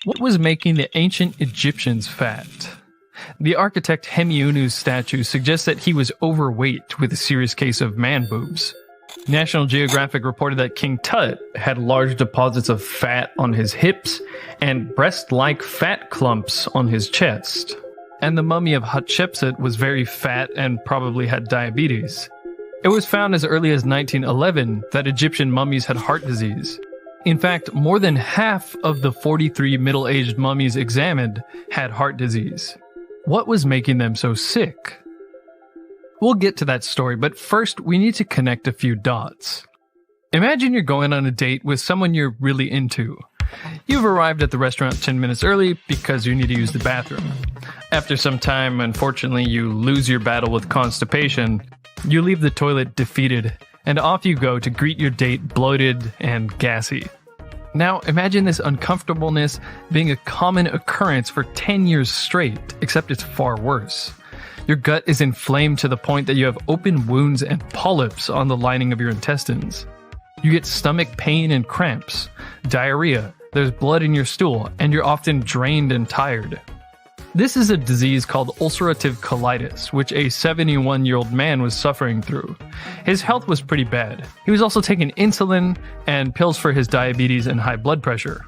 What was making the ancient Egyptians fat? The architect Hemiunu's statue suggests that he was overweight with a serious case of man boobs. National Geographic reported that King Tut had large deposits of fat on his hips and breast-like fat clumps on his chest. And the mummy of Hatshepsut was very fat and probably had diabetes. It was found as early as 1911 that Egyptian mummies had heart disease. In fact, more than half of the 43 middle-aged mummies examined had heart disease. What was making them so sick? We'll get to that story, but first we need to connect a few dots. Imagine you're going on a date with someone you're really into. You've arrived at the restaurant 10 minutes early because you need to use the bathroom. After some time, unfortunately, you lose your battle with constipation. You leave the toilet defeated, and off you go to greet your date bloated and gassy. Now, imagine this uncomfortableness being a common occurrence for 10 years straight, except it's far worse. Your gut is inflamed to the point that you have open wounds and polyps on the lining of your intestines. You get stomach pain and cramps, diarrhea, there's blood in your stool, and you're often drained and tired. This is a disease called ulcerative colitis, which a 71-year-old man was suffering through. His health was pretty bad. He was also taking insulin and pills for his diabetes and high blood pressure.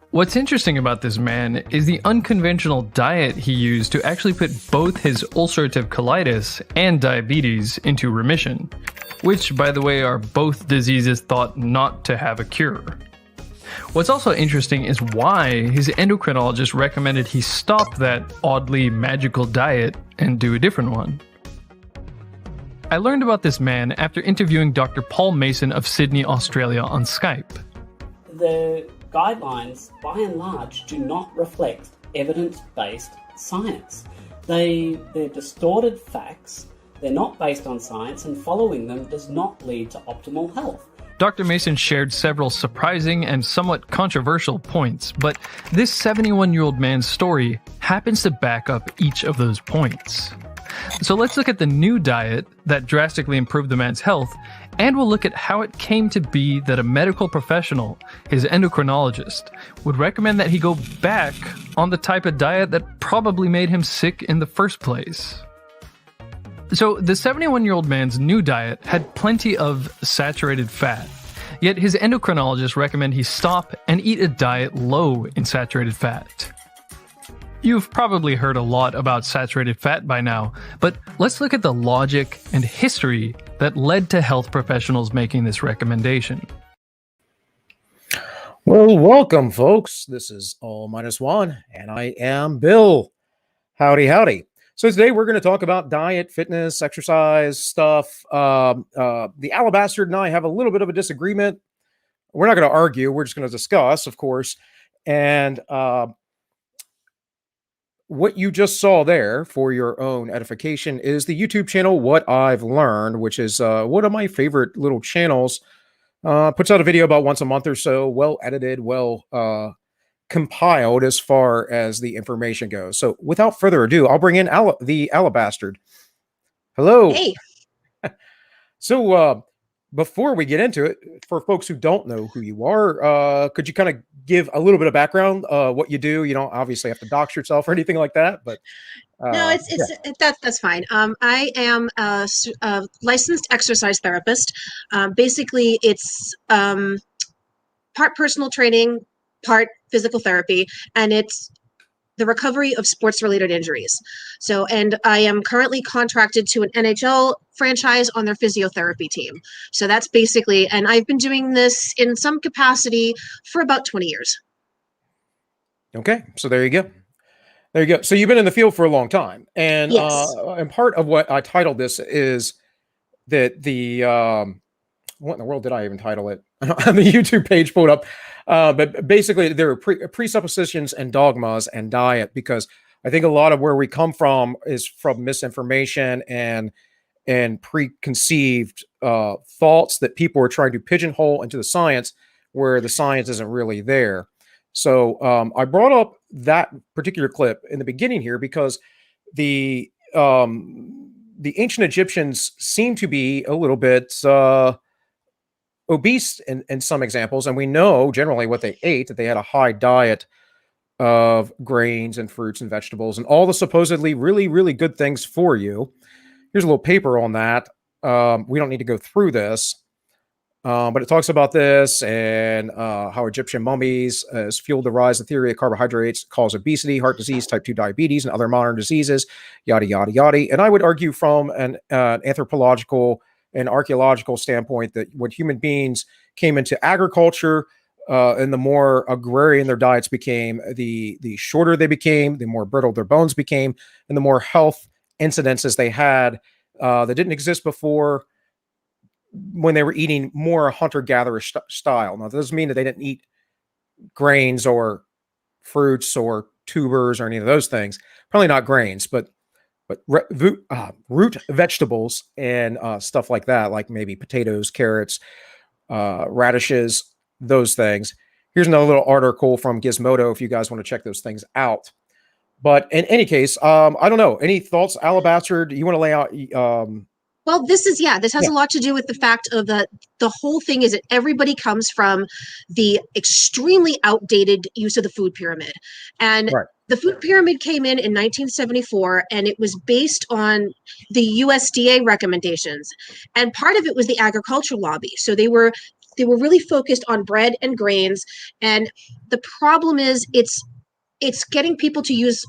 What's interesting about this man is the unconventional diet he used to actually put both his ulcerative colitis and diabetes into remission, which, by the way, are both diseases thought not to have a cure. What's also interesting is why his endocrinologist recommended he stop that oddly magical diet and do a different one. I learned about this man after interviewing Dr. Paul Mason of Sydney, Australia on Skype. The guidelines, by and large, do not reflect evidence-based science. They're distorted facts, they're not based on science, and following them does not lead to optimal health. Dr. Mason shared several surprising and somewhat controversial points, but this 71-year-old man's story happens to back up each of those points. So let's look at the new diet that drastically improved the man's health, and we'll look at how it came to be that a medical professional, his endocrinologist, would recommend that he go back on the type of diet that probably made him sick in the first place. So the 71-year-old man's new diet had plenty of saturated fat, yet his endocrinologist recommended he stop and eat a diet low in saturated fat. You've probably heard a lot about saturated fat by now, but let's look at the logic and history that led to health professionals making this recommendation. Well, welcome, folks. This is All Minus One, and I am Bill. Howdy, howdy. So today we're going to talk about diet, fitness, exercise stuff. The Alabastard and I have a little bit of a disagreement. We're not going to argue. We're just going to discuss, of course. And what you just saw there, for your own edification, is the YouTube channel What I've Learned, which is one of my favorite little channels. Puts out a video about once a month or so, well edited, well compiled as far as the information goes. So without further ado, I'll bring in the Alabastard. Hello. Hey. So before we get into it, for folks who don't know who you are, could you kind of give a little bit of background, what you do? You don't obviously have to dox yourself or anything like that, but no, that's fine. I am a licensed exercise therapist. Basically, it's part personal training, part physical therapy, and it's the recovery of sports-related injuries. So, and I am currently contracted to an NHL franchise on their physiotherapy team. So that's basically, and I've been doing this in some capacity for about 20 years. Okay, so there you go. There you go. So you've been in the field for a long time, and Yes. And part of what I titled this is that the what in the world did I even title it? I don't have the YouTube page pulled up, but basically there are presuppositions and dogmas and diet, because I think a lot of where we come from is from misinformation and preconceived thoughts that people are trying to pigeonhole into the science, where the science isn't really there. So I brought up that particular clip in the beginning here because the ancient Egyptians seem to be a little bit obese in some examples, and we know generally what they ate, that they had a high diet of grains and fruits and vegetables and all the supposedly really, really good things for you. Here's a little paper on that. We don't need to go through this, but it talks about this and how Egyptian mummies has fueled the rise of the theory of carbohydrates cause obesity, heart disease, type 2 diabetes, and other modern diseases, yada, yada, yada. And I would argue from an anthropological and archaeological standpoint that when human beings came into agriculture, and the more agrarian their diets became, the shorter they became, the more brittle their bones became, and the more health incidences they had that didn't exist before when they were eating more hunter-gatherer style. Now, that doesn't mean that they didn't eat grains or fruits or tubers or any of those things. Probably not grains, but root vegetables and stuff like that, like maybe potatoes, carrots, radishes, those things. Here's another little article from Gizmodo if you guys want to check those things out. But in any case, I don't know. Any thoughts, Alabastard? Do you want to lay out? Well, this has a lot to do with the fact of the whole thing is that everybody comes from the extremely outdated use of the food pyramid. And Right. the food pyramid came in 1974, and it was based on the USDA recommendations. And part of it was the agricultural lobby. So they were really focused on bread and grains. And the problem is it's getting people to use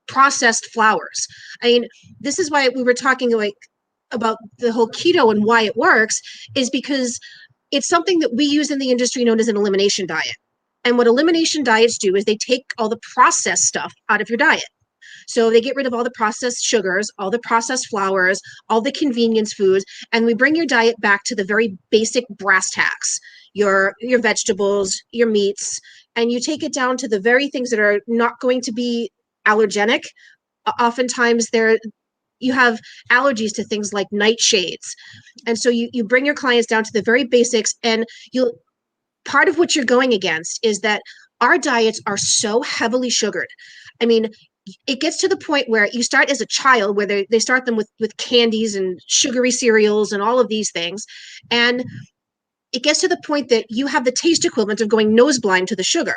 processed flours. I mean, this is why we were talking about the whole keto and why it works, is because it's something that we use in the industry known as an elimination diet. And what elimination diets do is they take all the processed stuff out of your diet. So they get rid of all the processed sugars, all the processed flours, all the convenience foods, and we bring your diet back to the very basic brass tacks, your vegetables, your meats, and you take it down to the very things that are not going to be allergenic. Oftentimes you have allergies to things like nightshades. And so you bring your clients down to the very basics, and part of what you're going against is that our diets are so heavily sugared. I mean, it gets to the point where you start as a child, where they start them with candies and sugary cereals and all of these things. And it gets to the point that you have the taste equivalent of going nose blind to the sugar.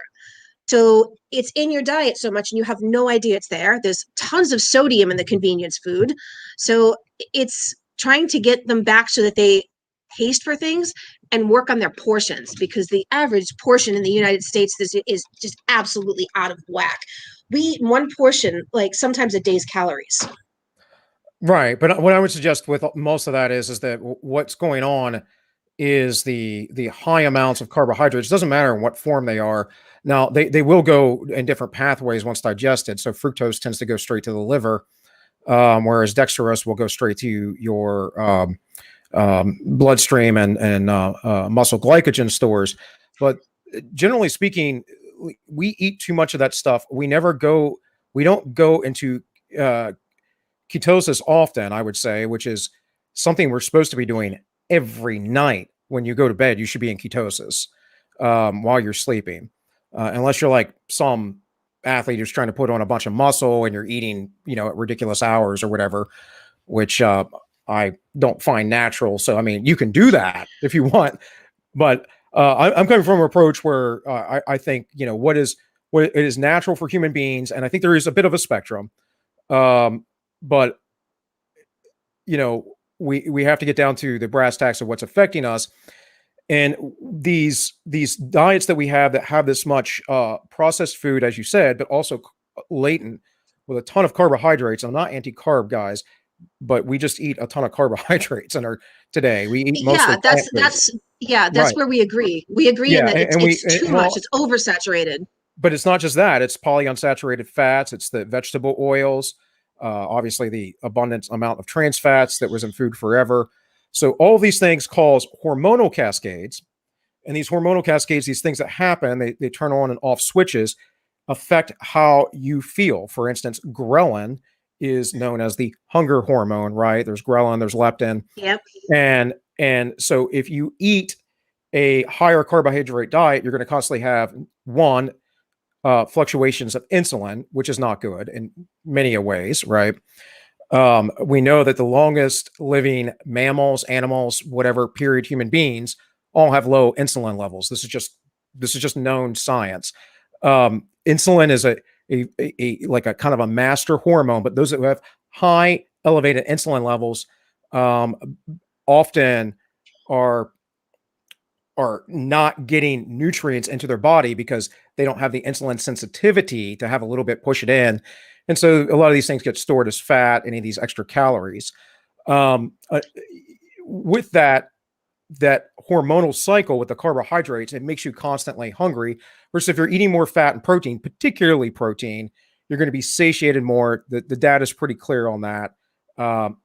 So it's in your diet so much and you have no idea it's there. There's tons of sodium in the convenience food. So it's trying to get them back so that they taste for things and work on their portions, because the average portion in the United States is just absolutely out of whack. We eat one portion, like sometimes a day's calories. Right. But what I would suggest with most of that is that what's going on is the high amounts of carbohydrates. It doesn't matter in what form they are. Now, they will go in different pathways once digested. So fructose tends to go straight to the liver, whereas dextrose will go straight to your bloodstream and muscle glycogen stores. But generally speaking, we eat too much of that stuff. We don't go into ketosis often, I would say, which is something we're supposed to be doing every night. When you go to bed, you should be in ketosis while you're sleeping, unless you're like some athlete who's trying to put on a bunch of muscle and you're eating, at ridiculous hours or whatever, which I don't find natural. So, I mean, you can do that if you want, but I'm coming from an approach where I think, what it is natural for human beings. And I think there is a bit of a spectrum. But we have to get down to the brass tacks of what's affecting us. And these diets that we have that have this much processed food, as you said, but also latent with a ton of carbohydrates. I'm not anti-carb, guys, but we just eat a ton of carbohydrates in our today. We eat mostly that's right. Where we agree. We agree in that it's too much. It's oversaturated. But it's not just that. It's polyunsaturated fats. It's the vegetable oils. Obviously, the abundant amount of trans fats that was in food forever. So all these things cause hormonal cascades. And these hormonal cascades, these things that happen, they turn on and off switches, affect how you feel. For instance, ghrelin is known as the hunger hormone, right? There's ghrelin, there's leptin. Yep. And so if you eat a higher carbohydrate diet, you're going to constantly have fluctuations of insulin, which is not good in many ways, right? We know that the longest living mammals, animals, whatever period, human beings all have low insulin levels. This is just known science. insulin is a like a kind of a master hormone, but those that have high elevated insulin levels often are not getting nutrients into their body because they don't have the insulin sensitivity to have a little bit push it in. And so a lot of these things get stored as fat, any of these extra calories. With that hormonal cycle with the carbohydrates, it makes you constantly hungry. Versus if you're eating more fat and protein, particularly protein, you're going to be satiated more. The data is pretty clear on that.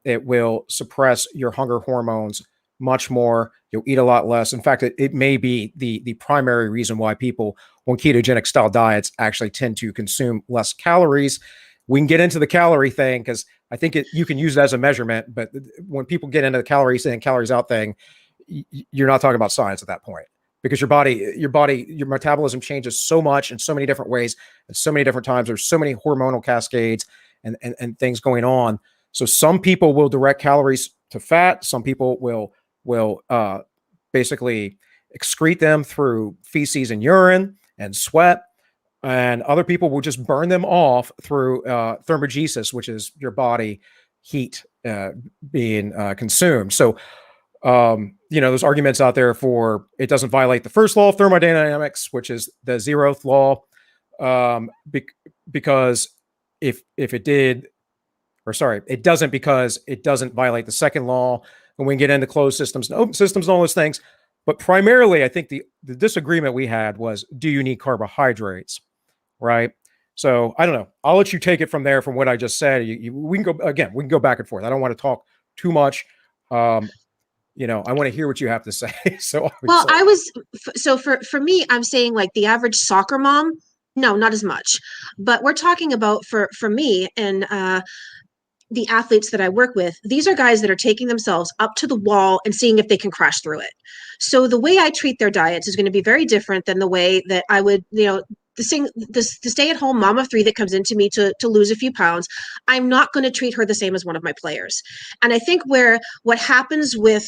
It will suppress your hunger hormones much more. You'll eat a lot less. In fact, it may be the primary reason why people on ketogenic style diets actually tend to consume less calories. We can get into the calorie thing because I think you can use it as a measurement, but when people get into the calories in, calories out thing, you're not talking about science at that point, because your metabolism changes so much in so many different ways at so many different times. There's so many hormonal cascades and things going on. So some people will direct calories to fat. Some people will basically excrete them through feces and urine and sweat. And other people will just burn them off through thermogenesis, which is your body heat being consumed. So, there's arguments out there for it doesn't violate the first law of thermodynamics, which is the 0th law, because if it did, it doesn't, because it doesn't violate the second law. And we can get into closed systems and open systems and all those things. But primarily, I think the disagreement we had was, do you need carbohydrates? Right. So I don't know. I'll let you take it from there. From what I just said, we can go back and forth. I don't want to talk too much. I want to hear what you have to say. So, well, for me, I'm saying like the average soccer mom, no, not as much, but we're talking about for me and the athletes that I work with, these are guys that are taking themselves up to the wall and seeing if they can crash through it. So the way I treat their diets is going to be very different than the way that I would, the stay-at-home mom of 3 that comes into me to lose a few pounds. I'm not going to treat her the same as one of my players. And I think what happens with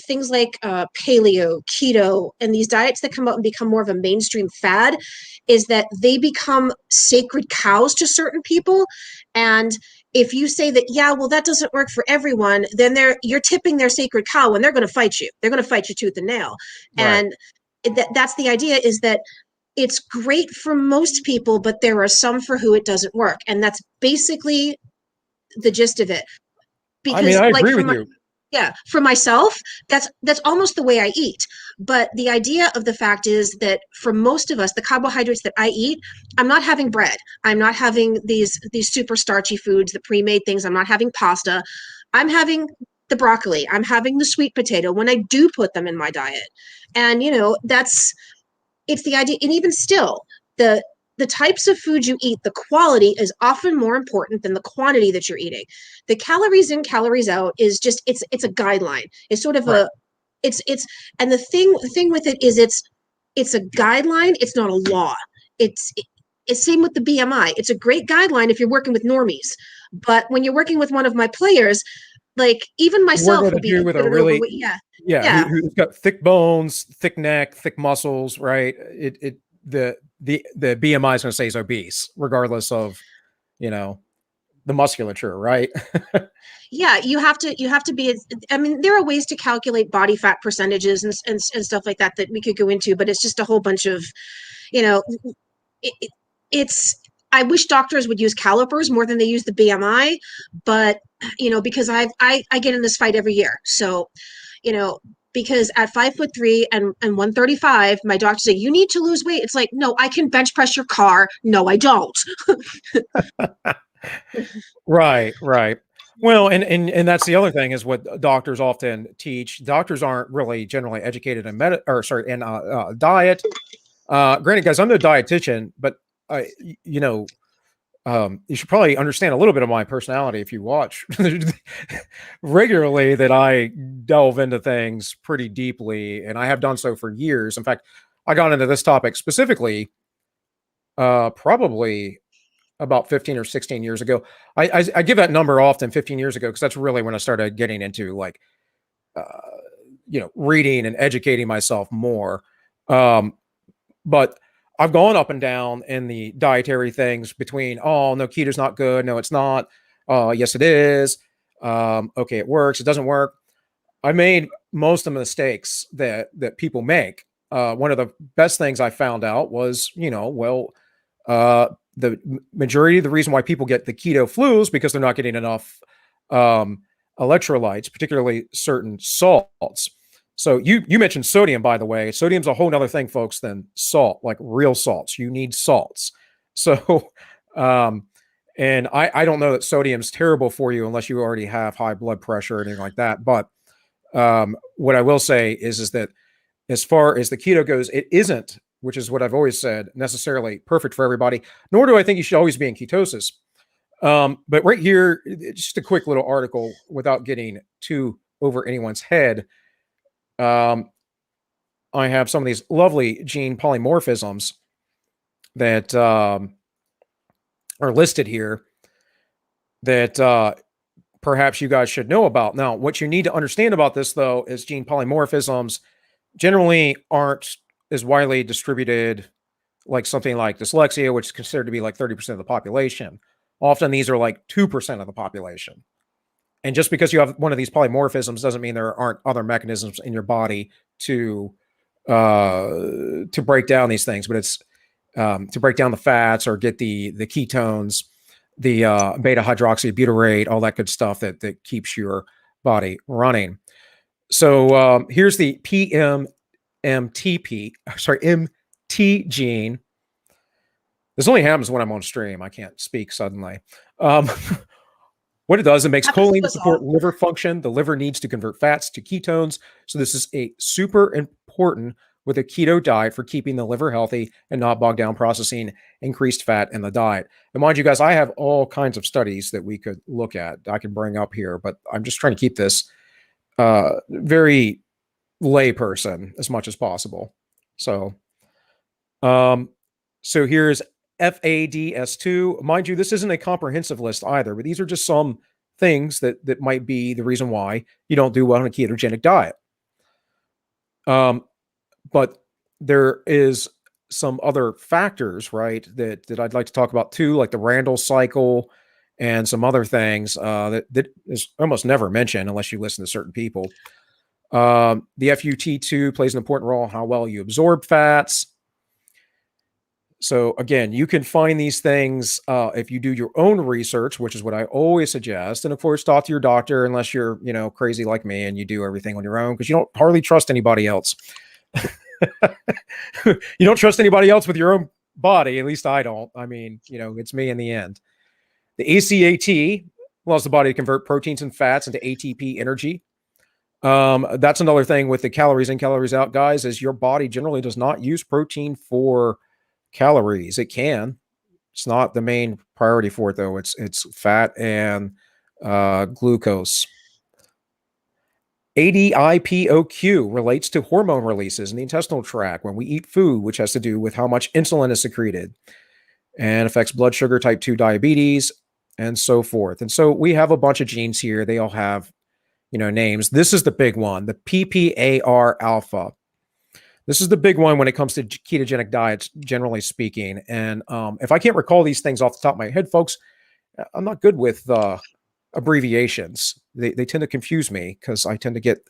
things like paleo, keto, and these diets that come out and become more of a mainstream fad is that they become sacred cows to certain people. And if you say that, yeah, well, that doesn't work for everyone, then you're tipping their sacred cow, and they're going to fight you. They're going to fight you tooth and nail. Right. And that's the idea, is that it's great for most people, but there are some for who it doesn't work. And that's basically the gist of it. Because I agree with you. Yeah, for myself, that's almost the way I eat. But the idea of the fact is that for most of us, the carbohydrates that I eat, I'm not having bread. I'm not having these super starchy foods, the pre-made things. I'm not having pasta. I'm having the broccoli. I'm having the sweet potato when I do put them in my diet. And, it's the idea. And even still, the types of food you eat, the quality is often more important than the quantity that you're eating. The calories in, calories out is just, it's a guideline. It's sort of right. And the thing with it is it's a guideline. It's not a law. It's same with the BMI. It's a great guideline if you're working with normies. But when you're working with one of my players, like even myself will be with a really, who's got thick bones, thick neck, thick muscles, right? The BMI is going to say he's obese, regardless of, the musculature, right? Yeah, you have to be. I mean, there are ways to calculate body fat percentages and stuff like that we could go into, but it's just a whole bunch of, it's. I wish doctors would use calipers more than they use the BMI, but because I get in this fight every year, so because at 5'3" and 135, my doctors say, you need to lose weight. It's like, no, I can bench press your car. No, I don't. Right. Well, and that's the other thing is what doctors often teach. Doctors aren't really generally educated in diet. Granted, guys, I'm no dietitian, but you should probably understand a little bit of my personality if you watch regularly, that I delve into things pretty deeply, and I have done so for years. In fact, I got into this topic specifically probably about 15 or 16 years ago. I give that number often, 15 years ago, because that's really when I started getting into reading and educating myself more. But I've gone up and down in the dietary things between, oh, no, keto's not good. No, it's not. Yes, it is. Okay, it works. It doesn't work. I made most of the mistakes that people make. One of the best things I found out was, the majority of the reason why people get the keto flu is because they're not getting enough electrolytes, particularly certain salts. So you mentioned sodium, by the way. Sodium's a whole nother thing, folks, than salt, like real salts. You need salts. So, and I don't know that sodium's terrible for you unless you already have high blood pressure or anything like that. But what I will say is that as far as the keto goes, it isn't, which is what I've always said, necessarily perfect for everybody, nor do I think you should always be in ketosis. But right here, just a quick little article without getting too over anyone's head. I have some of these lovely gene polymorphisms that are listed here that perhaps you guys should know about. Now, what you need to understand about this, though, is gene polymorphisms generally aren't as widely distributed like something like dyslexia, which is considered to be like 30% of the population. Often these are like 2% of the population. And just because you have one of these polymorphisms doesn't mean there aren't other mechanisms in your body to break down these things, but it's to break down the fats or get the ketones, the beta hydroxybutyrate, all that good stuff that keeps your body running. So here's the MT gene. This only happens when I'm on stream. I can't speak suddenly. What it does, it makes choline to support liver function. The liver needs to convert fats to ketones. So this is a super important with a keto diet for keeping the liver healthy and not bogged down processing increased fat in the diet. And mind you guys, I have all kinds of studies that we could look at. I can bring up here, but I'm just trying to keep this very layperson as much as possible. So, so here's FADS2. Mind you, this isn't a comprehensive list either, but these are just some things that might be the reason why you don't do well on a ketogenic diet. But there is some other factors, right, that I'd like to talk about too, like the Randall cycle and some other things that is almost never mentioned unless you listen to certain people. The FUT2 plays an important role in how well you absorb fats. So again, you can find these things if you do your own research, which is what I always suggest. And of course, talk to your doctor unless you're, crazy like me and you do everything on your own because you don't hardly trust anybody else. You don't trust anybody else with your own body. At least I don't. I mean, it's me in the end. The ACAT allows the body to convert proteins and fats into ATP energy. That's another thing with the calories in, calories out, guys, is your body generally does not use protein for calories. It can. It's not the main priority for it, though. It's fat and glucose. ADIPOQ relates to hormone releases in the intestinal tract when we eat food, which has to do with how much insulin is secreted and affects blood sugar, type 2 diabetes, and so forth. And so we have a bunch of genes here. They all have, names. This is the big one, the PPAR alpha. This is the big one when it comes to ketogenic diets, generally speaking. And if I can't recall these things off the top of my head, folks, I'm not good with abbreviations. They tend to confuse me because I tend to get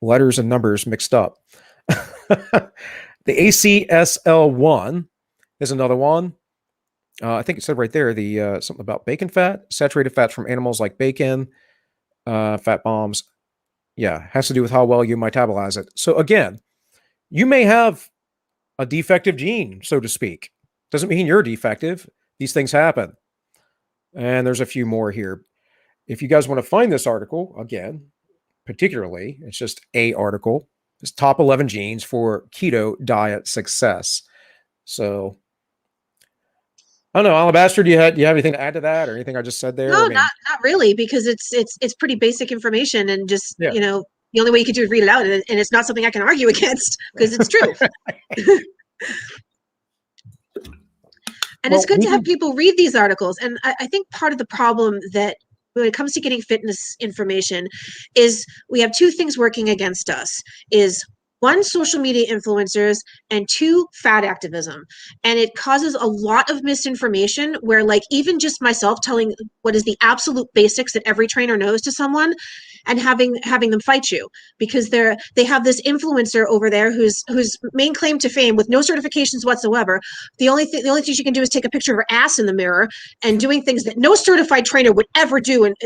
letters and numbers mixed up. The ACSL1 is another one. I think it said right there, the something about bacon fat, saturated fats from animals like bacon, fat bombs. Yeah, has to do with how well you metabolize it. So again, you may have a defective gene, so to speak. Doesn't mean you're defective. These things happen. And there's a few more here. If you guys want to find this article, again, particularly, it's just a article. It's top 11 genes for keto diet success. So, I don't know, Alabastard, do you have anything to add to that or anything I just said there? No, not really, because it's pretty basic information and just, the only way you can do is read it out, and it's not something I can argue against because it's true. And it's good to have people read these articles. And I think part of the problem that when it comes to getting fitness information is we have two things working against us. Is one, social media influencers, and two, fat activism. And it causes a lot of misinformation where, like, even just myself telling what is the absolute basics that every trainer knows to someone and having them fight you because they have this influencer over there whose main claim to fame with no certifications whatsoever. The only thing she can do is take a picture of her ass in the mirror and doing things that no certified trainer would ever do, and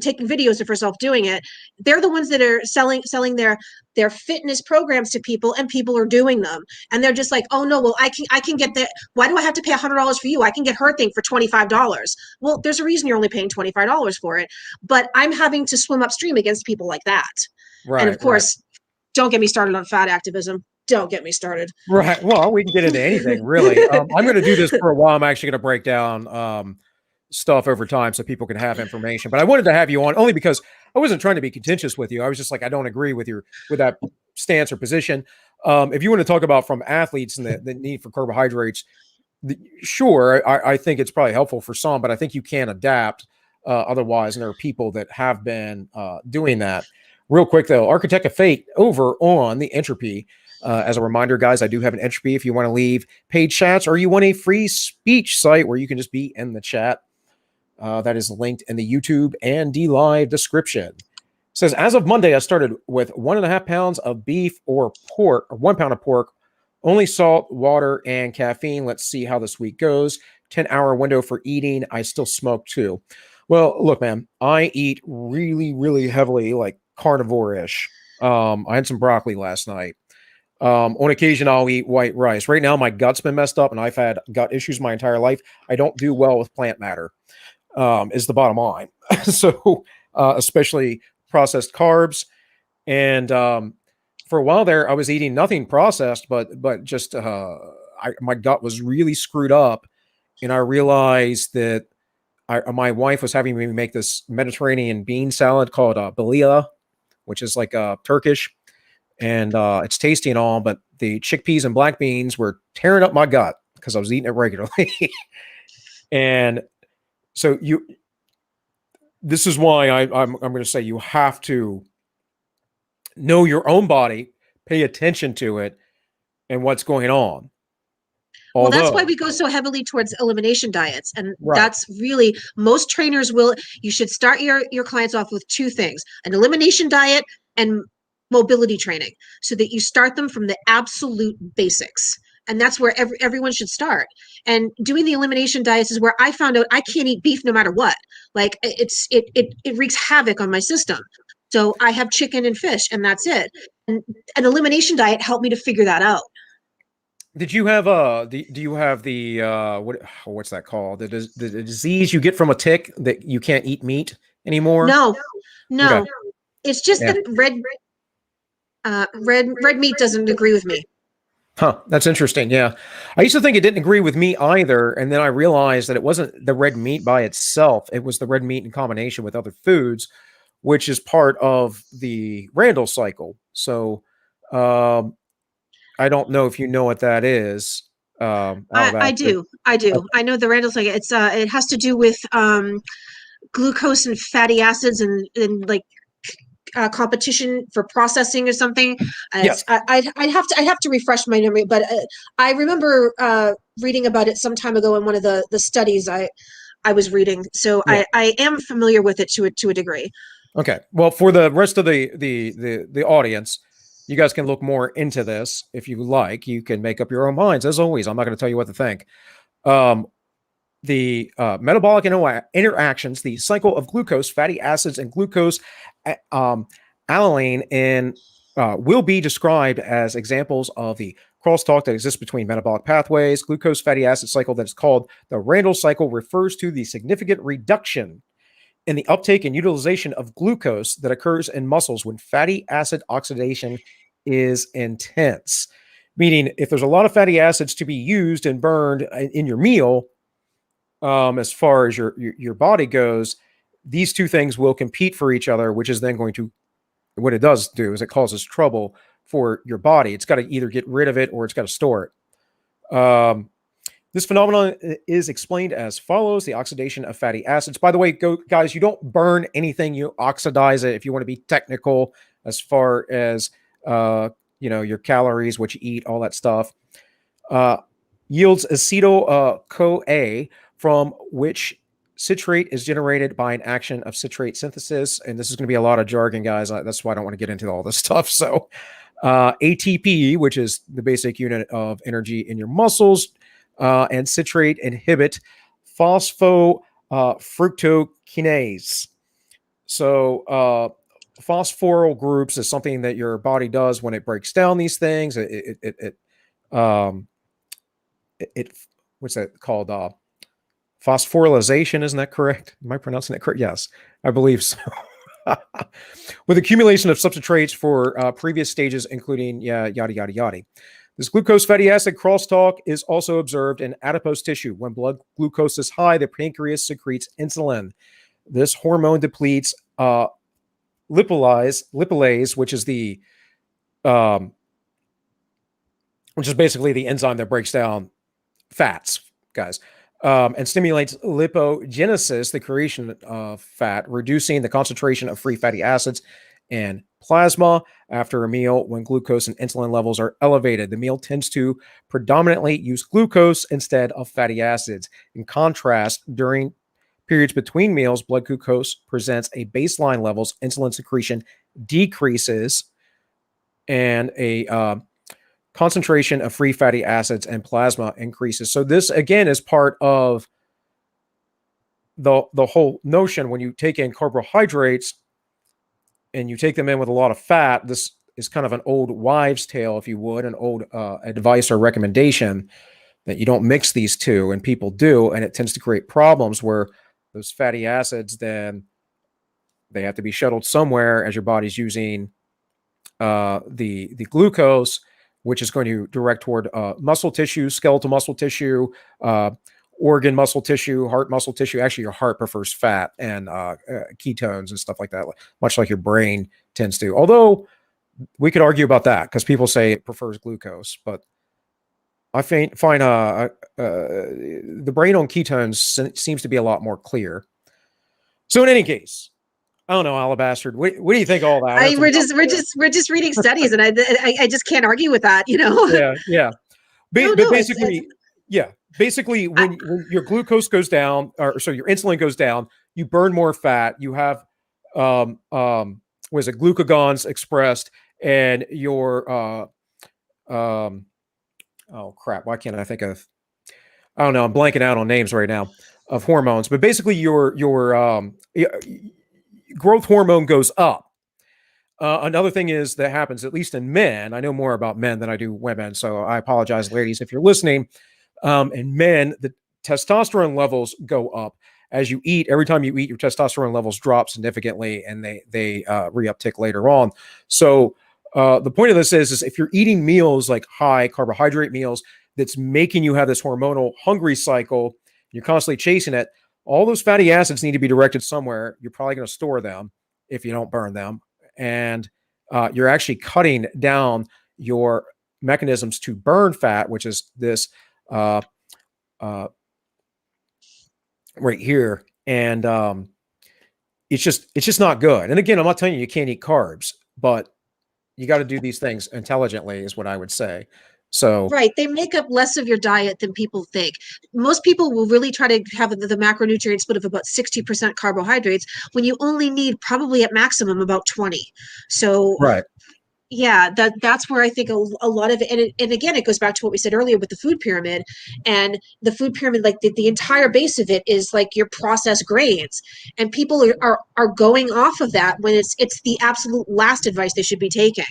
taking videos of herself doing it. They're the ones that are selling their fitness programs to people, and people are doing them, and they're just like, oh no, well, I can get that. Why do I have to pay $100 for you? I can get her thing for $25. Well, there's a reason you're only paying $25 for it, but I'm having to swim upstream against people like that. Right, and of course, don't get me started on fat activism. Don't get me started. Right. Well, we can get into anything, really. I'm going to do this for a while. I'm actually going to break down stuff over time so people can have information. But I wanted to have you on only because I wasn't trying to be contentious with you. I was just like, I don't agree with that stance or position. If you want to talk about from athletes and the need for carbohydrates, sure, I think it's probably helpful for some, but I think you can adapt otherwise. And there are people that have been doing that. Real quick, though, Architect of Fate over on the Entropy. As a reminder, guys, I do have an Entropy if you want to leave paid chats or you want a free speech site where you can just be in the chat. That is linked in the YouTube and DLive description. It says, as of Monday, I started with 1.5 pounds of beef or pork, or 1 pound of pork, only salt, water, and caffeine. Let's see how this week goes. 10-hour window for eating. I still smoke too. Well, look, man, I eat really, really heavily, like carnivore-ish. I had some broccoli last night. On occasion, I'll eat white rice. Right now, my gut's been messed up, and I've had gut issues my entire life. I don't do well with plant matter, is the bottom line. So, especially processed carbs. And for a while there, I was eating nothing processed, but just my gut was really screwed up. And I realized that my wife was having me make this Mediterranean bean salad called belia, which is like Turkish. And it's tasty and all, but the chickpeas and black beans were tearing up my gut because I was eating it regularly. And so this is why I'm going to say you have to know your own body, pay attention to it, and what's going on. Well, that's why we go so heavily towards elimination diets. And that's really, most trainers you should start your clients off with two things: an elimination diet and mobility training, so that you start them from the absolute basics. And that's where everyone should start. And doing the elimination diets is where I found out I can't eat beef no matter what. Like it wreaks havoc on my system. So I have chicken and fish, and that's it. And an elimination diet helped me to figure that out. Did you have do you have the what's that called? The disease you get from a tick that you can't eat meat anymore? No. Okay. It's just that red meat doesn't agree with me. Huh, that's interesting. Yeah. I used to think it didn't agree with me either, and then I realized that it wasn't the red meat by itself. It was the red meat in combination with other foods, which is part of the Randall cycle. So, I don't know if you know what that is. I do. Okay. I know the Randall cycle. It's it has to do with glucose and fatty acids and like competition for processing or something. Yes. I'd have to refresh my memory, but I remember reading about it some time ago in one of the studies I was reading. So yeah. I am familiar with it to a degree. Okay. Well, for the rest of the audience, you guys can look more into this if you like. You can make up your own minds. As always, I'm not going to tell you what to think. The metabolic interactions, the cycle of glucose, fatty acids, and glucose alanine will be described as examples of the crosstalk that exists between metabolic pathways. Glucose fatty acid cycle that is called the Randall cycle refers to the significant reduction in the uptake and utilization of glucose that occurs in muscles when fatty acid oxidation is intense. Meaning, if there's a lot of fatty acids to be used and burned in your meal, as far as your body goes, these two things will compete for each other, which is then going to, what it does do is it causes trouble for your body. It's got to either get rid of it or it's got to store it. This phenomenon is explained as follows: the oxidation of fatty acids. By the way, guys, you don't burn anything, you oxidize it. If you want to be technical as far as your calories, what you eat, all that stuff. Yields acetyl-CoA, from which citrate is generated by an action of citrate synthesis. And this is going to be a lot of jargon, guys. That's why I don't want to get into all this stuff. So ATP, which is the basic unit of energy in your muscles, and citrate inhibit phosphofructokinase. So phosphoryl groups is something that your body does when it breaks down these things. What's that called? Phosphorylation, isn't that correct? Am I pronouncing that correct? Yes, I believe so. With accumulation of substrates for previous stages, including yada, yada, yada. This glucose fatty acid crosstalk is also observed in adipose tissue. When blood glucose is high, the pancreas secretes insulin. This hormone depletes lipase, which is basically the enzyme that breaks down fats, guys, and stimulates lipogenesis, the creation of fat, reducing the concentration of free fatty acids in plasma after a meal. When glucose and insulin levels are elevated, the meal tends to predominantly use glucose instead of fatty acids. In contrast, during periods between meals, blood glucose presents a baseline levels, insulin secretion decreases, and a concentration of free fatty acids and plasma increases. So this, again, is part of the whole notion. When you take in carbohydrates and you take them in with a lot of fat, this is kind of an old wives' tale, if you would, an old advice or recommendation that you don't mix these two, and people do, and it tends to create problems where those fatty acids, then they have to be shuttled somewhere as your body's using the glucose, which is going to direct toward muscle tissue, skeletal muscle tissue, organ muscle tissue, heart muscle tissue. Actually, your heart prefers fat and ketones and stuff like that, much like your brain tends to. Although we could argue about that because people say it prefers glucose, but I find the brain on ketones seems to be a lot more clear. So in any case, I don't know, Alabastard. What do you think of all that? We're just reading studies, and I just can't argue with that, Yeah. Basically, when your glucose goes down, or so your insulin goes down, you burn more fat. You have glucagons expressed, and your oh crap, why can't I think of? I don't know. I'm blanking out on names right now of hormones, but basically your growth hormone goes up. Another thing is that happens, at least in men. I know more about men than I do women, so I apologize, ladies, if you're listening. In men, the testosterone levels go up as you eat. Every time you eat, your testosterone levels drop significantly, and they re-uptick later on. So the point of this is if you're eating meals like high carbohydrate meals that's making you have this hormonal hungry cycle, you're constantly chasing it, all those fatty acids need to be directed somewhere. You're probably going to store them if you don't burn them. And you're actually cutting down your mechanisms to burn fat, which is this right here. And it's just not good. And again, I'm not telling you can't eat carbs, but you got to do these things intelligently is what I would say. So right, they make up less of your diet than people think. Most people will really try to have the macronutrient split of about 60% carbohydrates when you only need probably at maximum about 20. So right. Yeah, that's where I think a lot of it, and again, it goes back to what we said earlier with the food pyramid. And the food pyramid, like the entire base of it is like your processed grains, and people are going off of that when it's the absolute last advice they should be taking.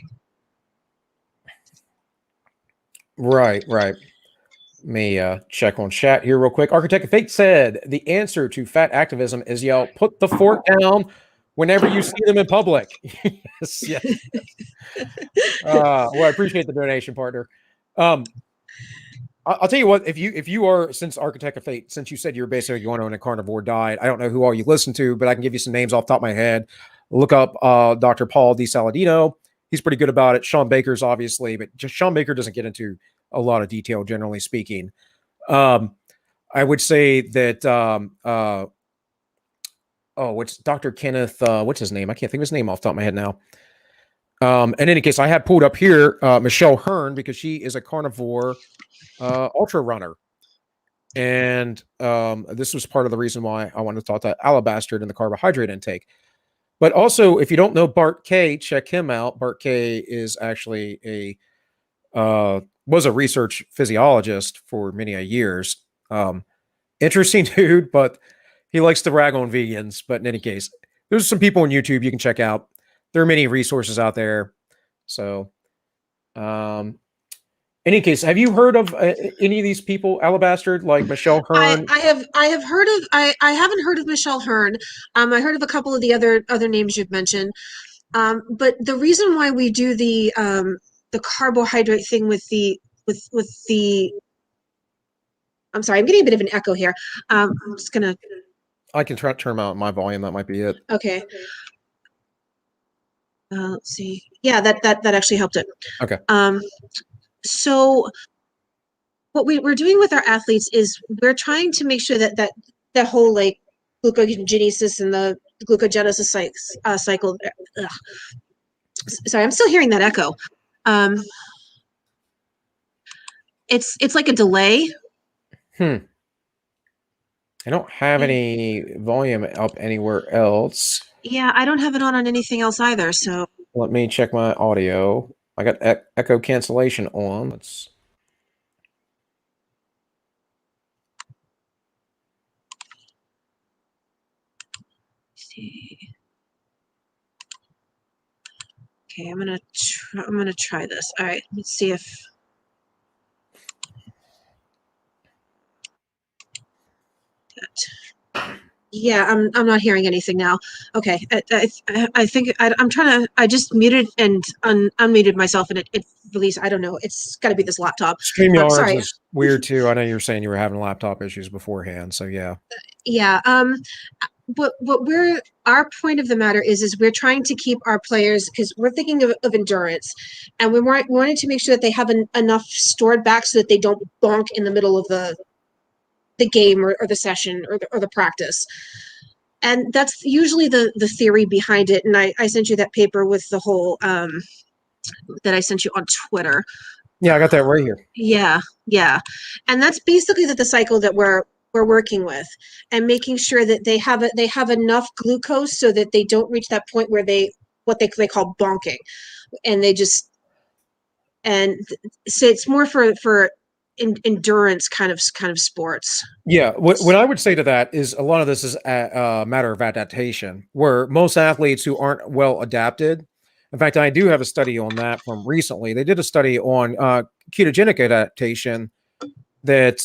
Right. Let me check on chat here real quick. Architect of Fate said the answer to fat activism is yell, put the fork down whenever you see them in public. yes. Well, I appreciate the donation, partner. I'll tell you what, if you are, since Architect of Fate, since you said you're basically going on a carnivore diet, I don't know who all you listen to, but I can give you some names off the top of my head. Look up Dr. Paul DiSaladino. He's pretty good about it. Sean Baker's obviously, but just Sean Baker doesn't get into a lot of detail, generally speaking. I would say that what's Dr. Kenneth? What's his name? I can't think of his name off the top of my head now. In any case, I had pulled up here Michelle Hearn because she is a carnivore ultra runner. And this was part of the reason why I wanted to talk to Alabastard and the carbohydrate intake. But also, if you don't know Bart K, check him out. Bart K is actually was a research physiologist for many years. Interesting dude, but he likes to rag on vegans. But in any case, there's some people on YouTube you can check out. There are many resources out there. So, in any case, have you heard of any of these people, Alabastard, like Michelle Hearn? I have heard of I haven't heard of Michelle Hearn. I heard of a couple of the other names you've mentioned. But the reason why we do the carbohydrate thing with the I'm sorry, I'm getting a bit of an echo here. I'm just gonna. I can try to turn out my volume. That might be it. Okay. Let's see. Yeah, that actually helped it. Okay. So what we're doing with our athletes is we're trying to make sure that whole like glucogenesis and the glucogenesis cycle. Ugh. Sorry, I'm still hearing that echo. It's like a delay. I don't have any volume up anywhere else. Yeah, I don't have it on anything else either. So let me check my audio. I got echo cancellation on. Let's see. Okay, I'm gonna try this. All right, let's see if. Yeah, I'm not hearing anything now. Okay, I think I'm trying to. I just muted and unmuted myself, and it released. I don't know. It's got to be this laptop. StreamYards is weird too. I know you were saying you were having laptop issues beforehand, so yeah. Yeah. What our point of the matter is we're trying to keep our players, because we're thinking of endurance, and we wanting to make sure that they have enough stored back so that they don't bonk in the middle of the game or the session or the practice. And that's usually the theory behind it. And I sent you that paper with the whole that I sent you on Twitter. Yeah, I got that right here. Yeah. And that's basically the cycle that we're working with, and making sure that they have enough glucose so that they don't reach that point where they call bonking, and they just, and so it's more for endurance kind of sports. Yeah, what I would say to that is a lot of this is a matter of adaptation, where most athletes who aren't well adapted. In fact, I do have a study on that from recently. They did a study on ketogenic adaptation that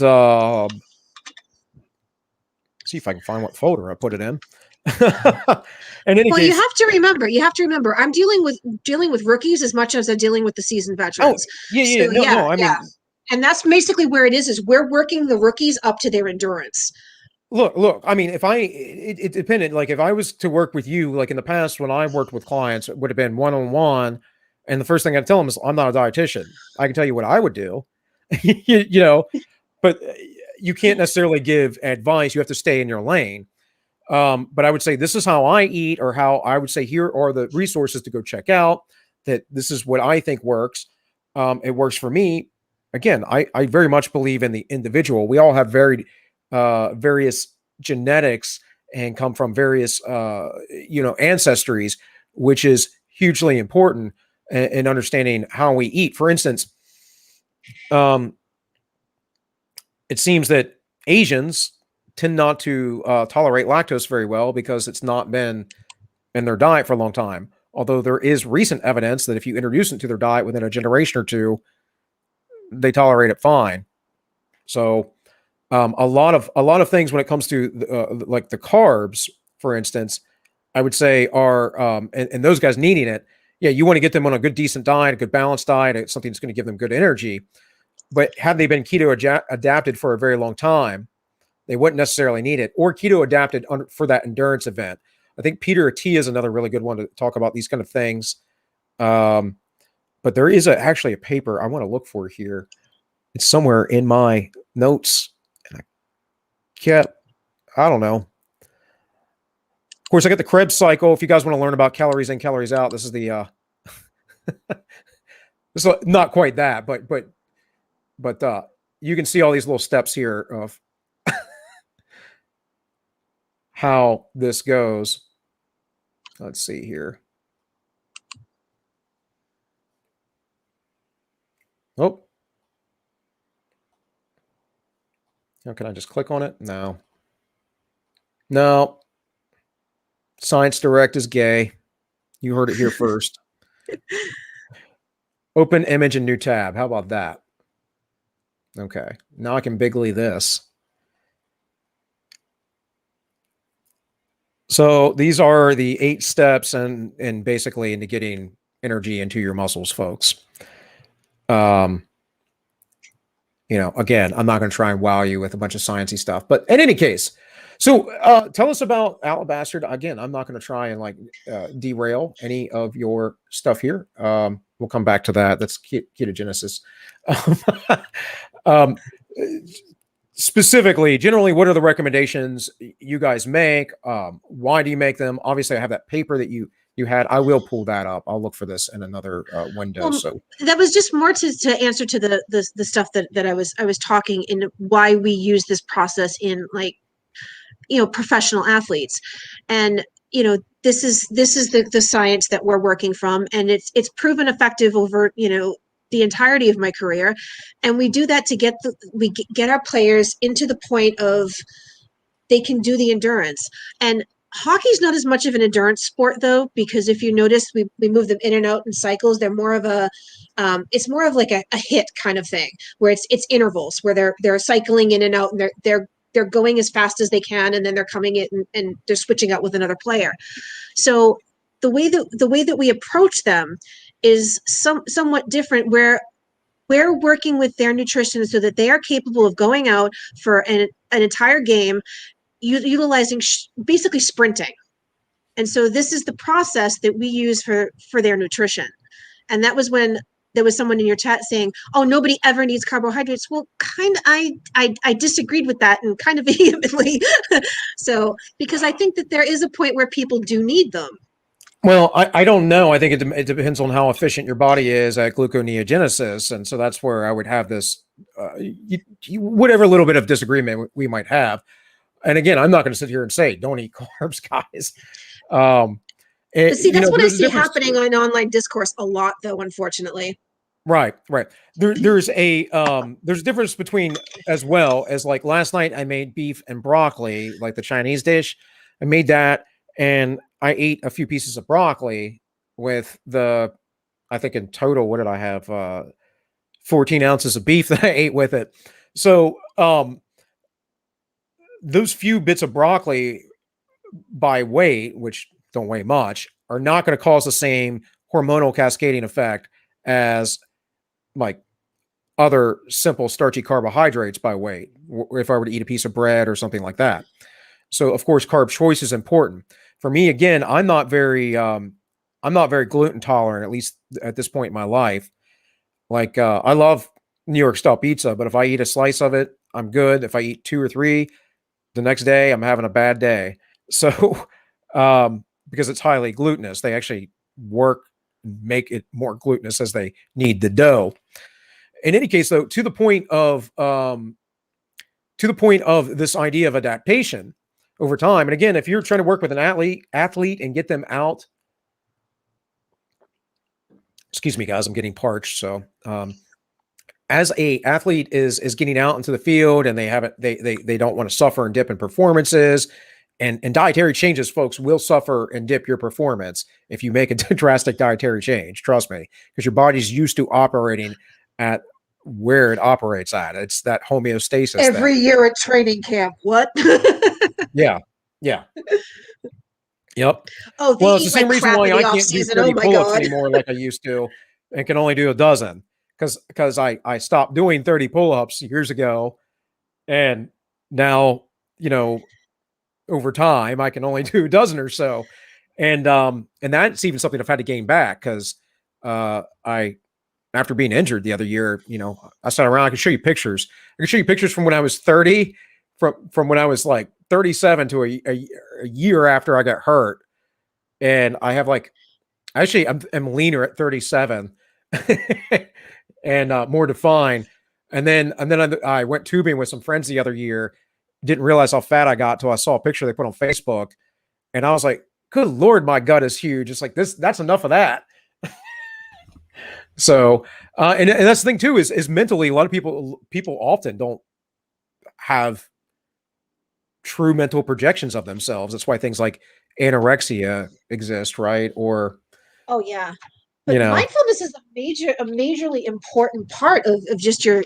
see if I can find what folder I put it in. In any case, you have to remember, I'm dealing with rookies as much as I'm dealing with the seasoned veterans. Oh, yeah, I mean, and that's basically where it is we're working the rookies up to their endurance. Look, I mean, it depended, like if I was to work with you, like in the past, when I worked with clients, it would have been one-on-one. And the first thing I'd tell them is, I'm not a dietitian. I can tell you what I would do, you know, but you can't necessarily give advice. You have to stay in your lane. But I would say, this is how I eat, or how I would say, here are the resources to go check out, that this is what I think works. It works for me. Again, I very much believe in the individual. We all have various genetics and come from various, ancestries, which is hugely important in understanding how we eat. For instance, it seems that Asians tend not to tolerate lactose very well because it's not been in their diet for a long time. Although there is recent evidence that if you introduce it to their diet within a generation or two, they tolerate it fine. So a lot of things when it comes to like the carbs, for instance, I would say are and those guys needing it. Yeah, you want to get them on a good, decent diet, a good balanced diet, something that's going to give them good energy. But had they been keto adapted for a very long time, they wouldn't necessarily need it, or keto adapted for that endurance event. I think Peter Attia is another really good one to talk about these kind of things. But there is actually a paper I want to look for here. It's somewhere in my notes. And I don't know. Of course, I got the Krebs cycle. If you guys want to learn about calories in, calories out, this is the So not quite that, but you can see all these little steps here of how this goes. Let's see here. Oh. Now, can I just click on it? No. No. Science Direct is gay. You heard it here first. Open image and new tab. How about that? Okay. Now I can bigly this. So these are the 8 steps and basically into getting energy into your muscles, folks. Again, I'm not going to try and wow you with a bunch of sciencey stuff, but in any case, so tell us about Alabastard. Again, I'm not going to try and derail any of your stuff here. We'll come back to that. That's ketogenesis. Specifically, generally, what are the recommendations you guys make? Why do you make them? Obviously, I have that paper that you had. I will pull that up. I'll look for this in another window. So that was just more to answer to the stuff that I was talking in why we use this process in professional athletes. And this is the science that we're working from, and it's proven effective over the entirety of my career. And we do that to get our players into the point of they can do the endurance. And hockey's not as much of an endurance sport, though, because if you notice, we move them in and out in cycles. They're more of it's more of like a hit kind of thing, where it's intervals where they're cycling in and out, and they're going as fast as they can, and then they're coming in and they're switching out with another player. So the way that we approach them is somewhat different, where we're working with their nutrition so that they are capable of going out for an entire game, utilizing basically sprinting. And so this is the process that we use for their nutrition. And that was when there was someone in your chat saying, "Oh, nobody ever needs carbohydrates." Well, I disagreed with that, and kind of vehemently. So, because I think that there is a point where people do need them. Well, I don't know. I think it depends on how efficient your body is at gluconeogenesis. And so that's where I would have this, whatever little bit of disagreement we might have. And again, I'm not going to sit here and say, don't eat carbs, guys. See, that's what I see happening on online discourse a lot, though, unfortunately. Right. There's a difference between, as well as like last night I made beef and broccoli, like the Chinese dish. I made that and I ate a few pieces of broccoli with I think in total, what did I have? 14 ounces of beef that I ate with it. So those few bits of broccoli by weight, which don't weigh much, are not going to cause the same hormonal cascading effect as like other simple starchy carbohydrates by weight, if I were to eat a piece of bread or something like that. So of course, carb choice is important. For me, again, I'm not very gluten tolerant, at least at this point in my life. Like I love New York style pizza, but if I eat a slice of it, I'm good. If I eat 2 or 3, the next day I'm having a bad day. So because it's highly glutinous, they actually make it more glutinous as they knead the dough. In any case, though, to the point of this idea of adaptation over time. And again, if you're trying to work with an athlete and get them out, excuse me, guys, I'm getting parched. So as a athlete is getting out into the field and they don't want to suffer and dip in performances, and dietary changes, folks, will suffer and dip your performance if you make a drastic dietary change. Trust me, because your body's used to operating at where it operates at. It's that homeostasis. Every year at training camp. What? Yeah. Yep. Oh, well, it's the same reason why I can't do 30 pull-ups anymore like I used to, and can only do a dozen because I stopped doing 30 pull-ups years ago, and now over time I can only do a dozen or so, and that's even something I've had to gain back because after being injured the other year, I sat around. I can show you pictures. I can show you pictures from when I was 30, from when I was like 37 to a year after I got hurt. And I have like Actually, I'm leaner at 37 and more defined. And then I went tubing with some friends the other year. Didn't realize how fat I got till I saw a picture they put on Facebook, and I was like, "Good Lord, my gut is huge." It's like this. That's enough of that. So, and that's the thing too is mentally. A lot of people often don't have true mental projections of themselves. That's why things like anorexia exist, right? Or Oh yeah. you But know, mindfulness is a majorly important part of just your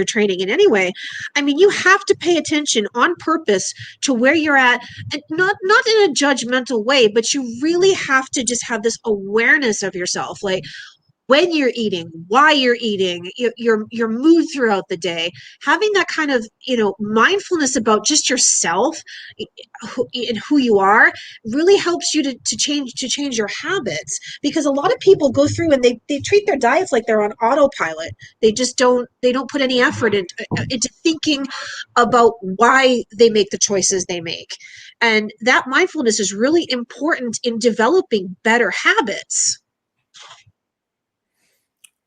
training. And anyway, I mean, you have to pay attention on purpose to where you're at, and not in a judgmental way, but you really have to just have this awareness of yourself. Like, when you're eating, why you're eating, your mood throughout the day, having that kind of mindfulness about just yourself and who you are really helps you to change your habits. Because a lot of people go through and they treat their diets like they're on autopilot. They don't put any effort into thinking about why they make the choices they make. And that mindfulness is really important in developing better habits.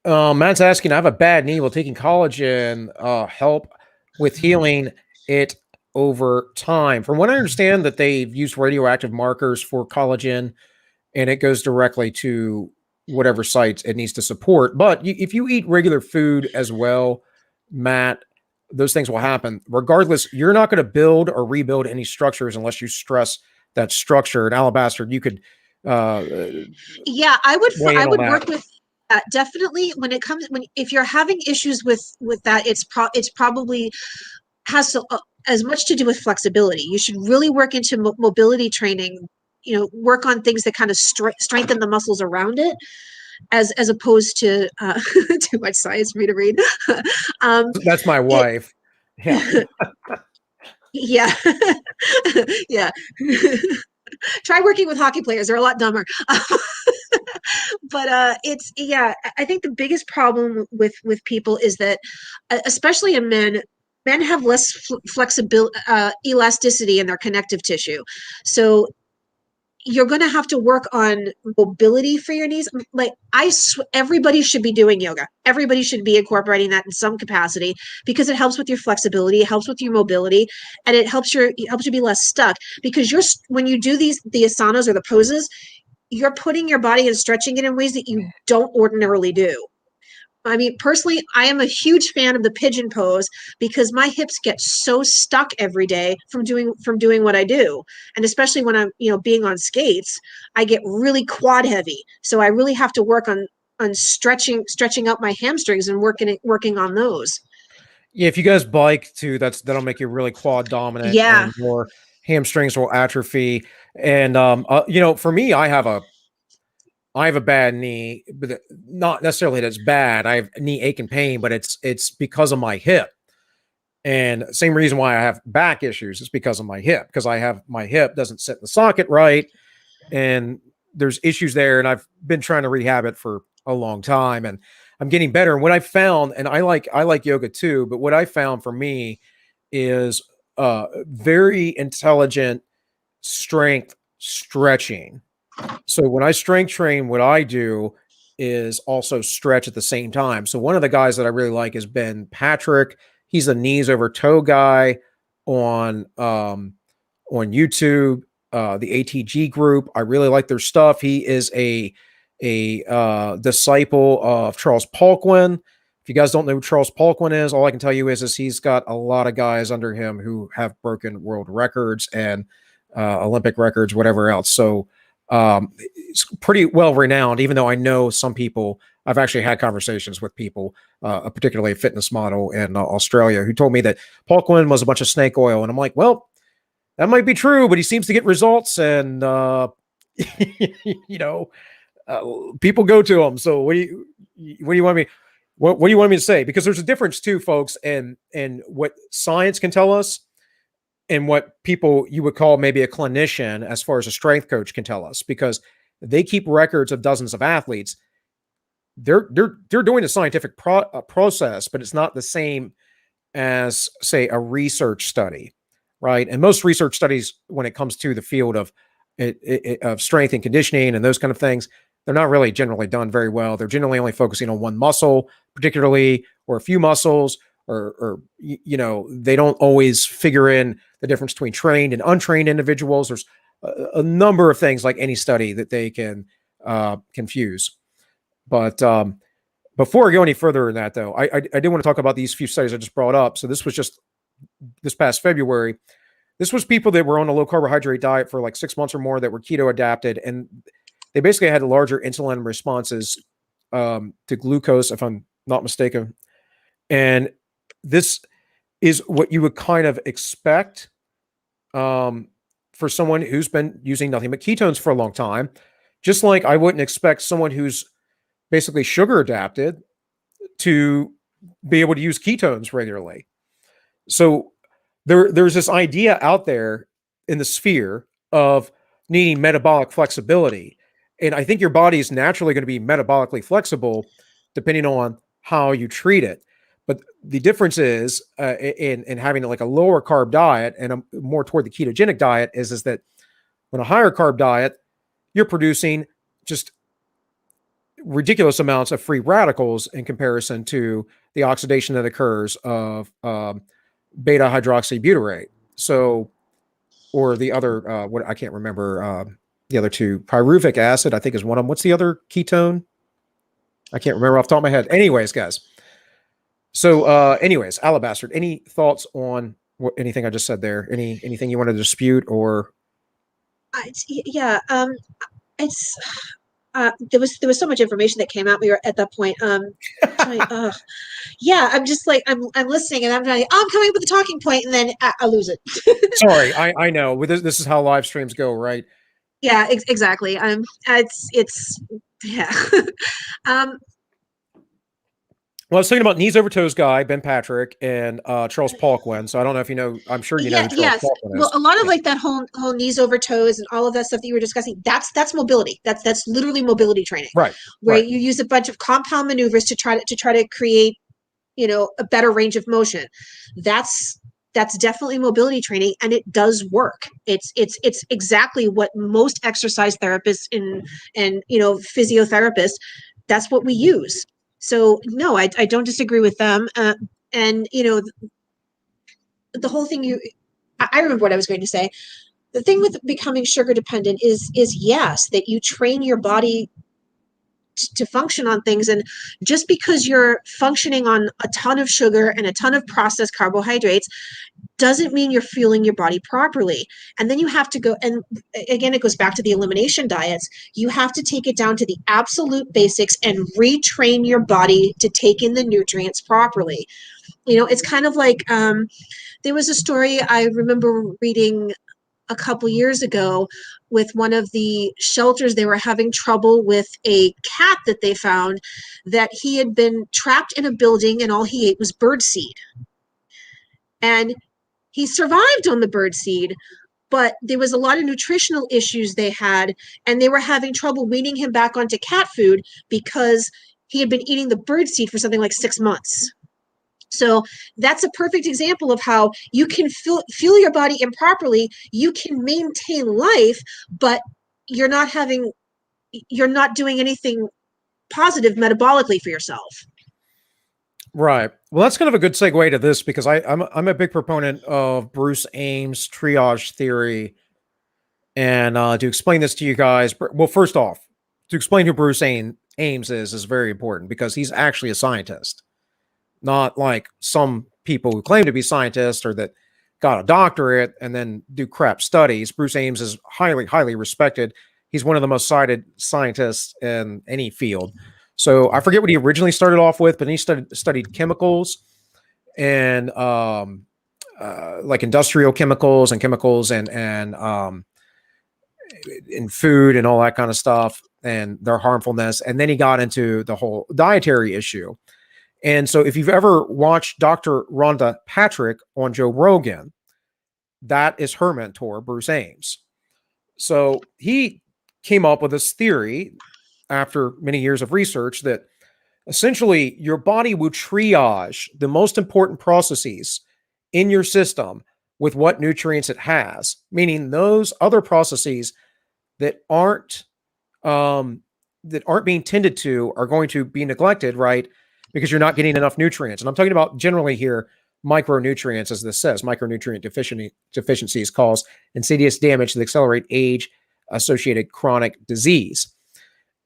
Matt's asking, I have a bad knee. Will taking collagen help with healing it over time? From what I understand, that they've used radioactive markers for collagen, and it goes directly to whatever sites it needs to support. But if you eat regular food as well, Matt, those things will happen. Regardless, you're not going to build or rebuild any structures unless you stress that structure. And Alabastard, you could Yeah, weigh in I on would that. work with definitely when it comes when if you're having issues with that, it's probably has to, as much to do with flexibility. You should really work into mobility training. Work on things that kind of strengthen the muscles around it, as opposed to too much science for me to read. um, That's my it, wife. Yeah. yeah, yeah. Try working with hockey players; they're a lot dumber. But it's yeah. I think the biggest problem with people is that, especially in men have less flexibility, elasticity in their connective tissue. So you're going to have to work on mobility for your knees. Like everybody should be doing yoga. Everybody should be incorporating that in some capacity, because it helps with your flexibility, it helps with your mobility, and it helps you be less stuck. Because when you do the asanas or the poses, you're putting your body and stretching it in ways that you don't ordinarily do. I mean, personally, I am a huge fan of the pigeon pose because my hips get so stuck every day from doing what I do. And especially when I'm, being on skates, I get really quad heavy. So I really have to work on stretching up my hamstrings and working on those. Yeah, if you guys bike too, that'll make you really quad dominant, Yeah. and your hamstrings will atrophy. And for me, I have a bad knee, but not necessarily that it's bad. I have knee ache and pain, but it's because of my hip. And same reason why I have back issues is because of my hip, because my hip doesn't sit in the socket right, and there's issues there. And I've been trying to rehab it for a long time, and I'm getting better. And what I found, and I like yoga too, but what I found for me is very intelligent strength stretching. So when I strength train, what I do is also stretch at the same time. So one of the guys that I really like is Ben Patrick. He's a knees over toe guy on YouTube. The ATG group, I really like their stuff. He is a disciple of Charles Poliquin. If you guys don't know who Charles Poliquin is, all I can tell you is he's got a lot of guys under him who have broken world records and Olympic records, whatever else. So it's pretty well renowned, even though I know some people, I've actually had conversations with people, particularly a fitness model in Australia, who told me that Poliquin was a bunch of snake oil. And I'm like, well, that might be true, but he seems to get results, and you know, people go to him. So what do you want me? What do you want me to say? Because there's a difference too, folks, in what science can tell us and what people you would call maybe a clinician, as far as a strength coach, can tell us, because they keep records of dozens of athletes. They're doing a scientific process, but it's not the same as, say, a research study, right? And most research studies, when it comes to the field of strength and conditioning and those kind of things, they're not really generally done very well. They're generally only focusing on one muscle, particularly, or a few muscles, or they don't always figure in the difference between trained and untrained individuals. There's a number of things, like any study, that they can confuse. But before I go any further in that, though, I did want to talk about these few studies I just brought up. So this was just this past February. This was people that were on a low carbohydrate diet for like 6 months or more that were keto adapted, and they basically had larger insulin responses to glucose, if I'm not mistaken. And this is what you would kind of expect for someone who's been using nothing but ketones for a long time. Just like I wouldn't expect someone who's basically sugar adapted to be able to use ketones regularly. So there's this idea out there in the sphere of needing metabolic flexibility. And I think your body is naturally going to be metabolically flexible depending on how you treat it. But the difference is in having like a lower carb diet and a more toward the ketogenic diet is that when a higher carb diet, you're producing just ridiculous amounts of free radicals in comparison to the oxidation that occurs of beta hydroxybutyrate. So, or the other, what I can't remember, the other two, pyruvic acid, I think is one of them. What's the other ketone? I can't remember off the top of my head. Anyways, guys. So, Alabastard, any thoughts on anything I just said there? Anything you want to dispute or? There was so much information that came at me at that point. Yeah, I'm just like I'm listening and I'm coming up with a talking point and then I lose it. Sorry, I know. This is how live streams go, right? Yeah, exactly. It's yeah. Well, I was thinking about Knees Over Toes guy, Ben Patrick, and Charles Poliquin. So I don't know if you know. I'm sure you know who Charles Poliquin is. Well, a lot of like that whole knees over toes and all of that stuff that you were discussing. That's mobility. That's literally mobility training. Right. Where you use a bunch of compound maneuvers to try to create, a better range of motion. That's definitely mobility training, and it does work. It's exactly what most exercise therapists and physiotherapists. That's what we use. So no, I don't disagree with them. And the whole thing I remember what I was going to say. The thing with becoming sugar dependent is yes, that you train your body to function on things. And just because you're functioning on a ton of sugar and a ton of processed carbohydrates doesn't mean you're fueling your body properly. And then you have to go, and again, it goes back to the elimination diets. You have to take it down to the absolute basics and retrain your body to take in the nutrients properly. It's kind of like, there was a story I remember reading a couple years ago with one of the shelters. They were having trouble with a cat that they found, that he had been trapped in a building and all he ate was birdseed. And he survived on the birdseed, but there was a lot of nutritional issues they had, and they were having trouble weaning him back onto cat food because he had been eating the birdseed for something like 6 months. So that's a perfect example of how you can fuel your body improperly. You can maintain life, but you're not doing anything positive metabolically for yourself. Right. Well, that's kind of a good segue to this, because I'm a big proponent of Bruce Ames' triage theory. And to explain this to you guys, well, first off, to explain who Bruce Ames is very important, because he's actually a scientist. Not like some people who claim to be scientists or that got a doctorate and then do crap studies. Bruce Ames is highly, highly respected. He's one of the most cited scientists in any field. So I forget what he originally started off with, but he studied chemicals and like industrial chemicals and chemicals and in food and all that kind of stuff and their harmfulness. And then he got into the whole dietary issue. And so if you've ever watched Dr. Rhonda Patrick on Joe Rogan, that is her mentor, Bruce Ames. So he came up with this theory after many years of research that essentially your body will triage the most important processes in your system with what nutrients it has, meaning those other processes that aren't that aren't being tended to are going to be neglected, right? Because you're not getting enough nutrients. And I'm talking about generally here, micronutrients, as this says. Micronutrient deficiencies cause insidious damage that accelerate age-associated chronic disease.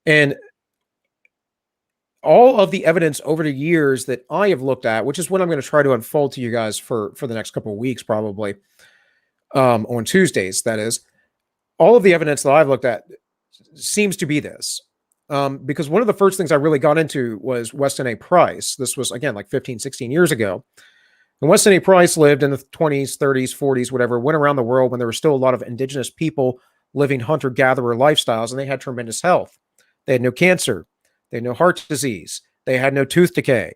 And all of the evidence over the years that I have looked at, which is what I'm going to try to unfold to you guys for the next couple of weeks, probably on Tuesdays, that is, all of the evidence that I've looked at seems to be this. Because one of the first things I really got into was Weston A. Price. This was, again, like 15, 16 years ago. And Weston A. Price lived in the 20s, 30s, 40s, whatever, went around the world when there were still a lot of indigenous people living hunter-gatherer lifestyles, and they had tremendous health. They had no cancer. They had no heart disease. They had no tooth decay.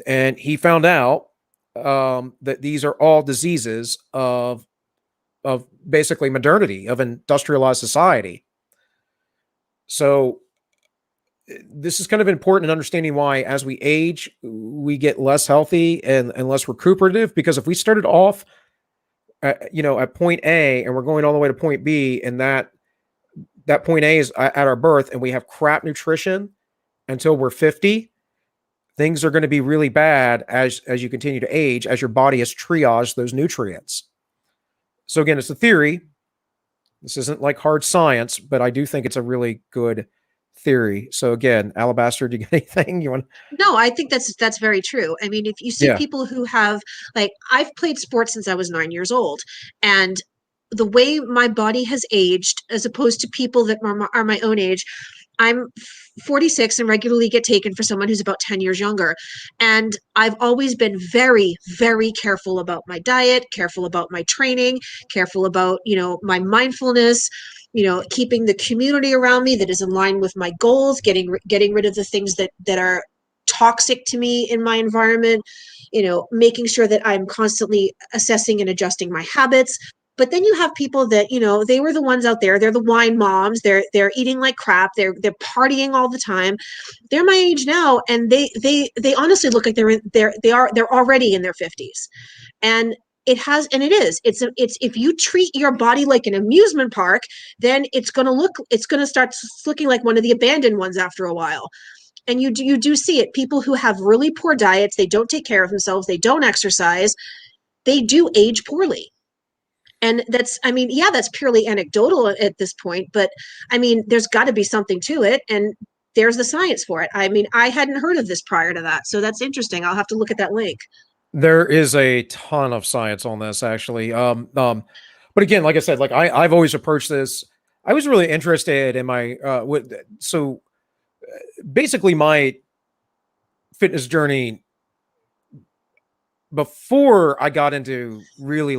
And he found out that these are all diseases of basically modernity, of industrialized society. So this is kind of important in understanding why, as we age, we get less healthy and less recuperative. Because if we started off, at point A and we're going all the way to point B, and that point A is at our birth, and we have crap nutrition until we're 50, things are going to be really bad as you continue to age, as your body has triaged those nutrients. So again, it's a theory. This isn't like hard science, but I do think it's a really good theory. So again, Alabastard, do you got anything you want? No, I think that's very true. I mean, if you see people who have, like, I've played sports since I was 9 years old, and the way my body has aged, as opposed to people that are my own age, I'm 46 and regularly get taken for someone who's about 10 years younger. And I've always been very, very careful about my diet, careful about my training, careful about, my mindfulness, keeping the community around me that is in line with my goals, getting rid of the things that are toxic to me in my environment, making sure that I'm constantly assessing and adjusting my habits. But then you have people that, they were the ones out there. They're the wine moms. They're eating like crap. They're partying all the time. They're my age now, and they honestly look like they're already in their 50s. And it is. It's if you treat your body like an amusement park, then it's going to start looking like one of the abandoned ones after a while. And you do see it. People who have really poor diets, they don't take care of themselves, they don't exercise, they do age poorly. And that's purely anecdotal at this point, but I mean, there's got to be something to it. And there's the science for it. I mean, I hadn't heard of this prior to that. So that's interesting. I'll have to look at that link. There is a ton of science on this, actually. But again, like I said, like I've always approached this. I was really interested in my, basically my fitness journey before I got into really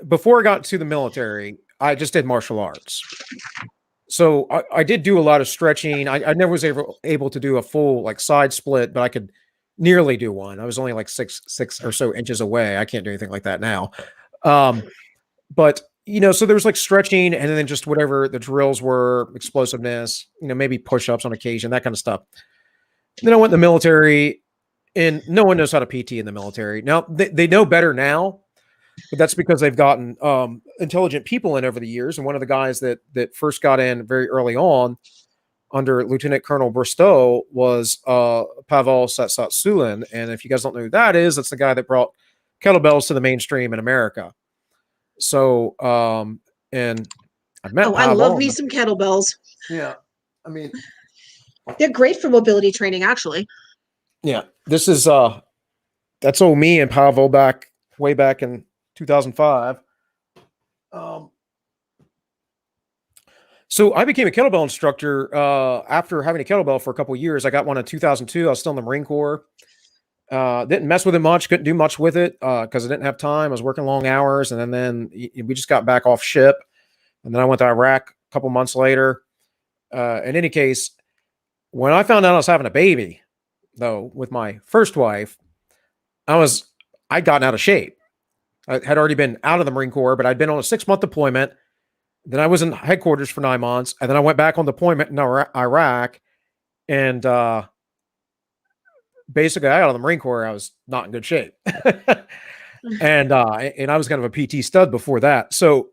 before I got to the military, I just did martial arts. So I did do a lot of stretching. I never was able to do a full side split, but I could nearly do one. I was only like six or so inches away. I can't do anything like that now. But so there was stretching, and then just whatever the drills were, explosiveness, maybe push-ups on occasion, that kind of stuff. Then I went in the military, and no one knows how to PT in the military. Now they know better now, but that's because they've gotten intelligent people in over the years. And one of the guys that first got in very early on under Lieutenant Colonel Bristow was Pavel Tsatsouline. And if you guys don't know who that is, that's the guy that brought kettlebells to the mainstream in America. So, and I've met Pavel. I love me some kettlebells. Yeah. I mean, they're great for mobility training, actually. Yeah. This is, that's old me and Pavel way back in 2005. So I became a kettlebell instructor after having a kettlebell for a couple of years. I got one in 2002. I was still in the Marine Corps. Didn't mess with it much. Couldn't do much with it because I didn't have time. I was working long hours, and then we just got back off ship, and then I went to Iraq a couple months later. In any case, when I found out I was having a baby, though, with my first wife, I'd gotten out of shape. I had already been out of the Marine Corps, but I'd been on a 6-month deployment. Then I was in headquarters for 9 months, and then I went back on deployment in Iraq, and basically I got out of the Marine Corps. I was not in good shape. And I was kind of a PT stud before that. So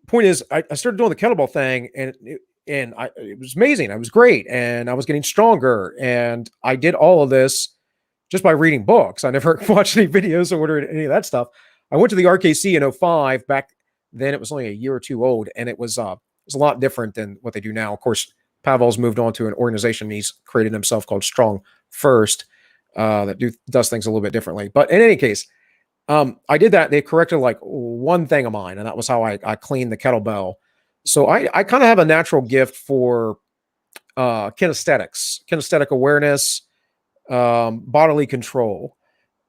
point is, I started doing the kettlebell thing, and it was amazing. I was great, and I was getting stronger, and I did all of this just by reading books. I never watched any videos or ordered any of that stuff. I went to the RKC in '05. Back then, it was only a year or two old, and it was a lot different than what they do now. Of course, Pavel's moved on to an organization he's created himself called Strong First that does things a little bit differently. But in any case, I did that. They corrected like one thing of mine, and that was how I cleaned the kettlebell. So I kind of have a natural gift for kinesthetic awareness, bodily control.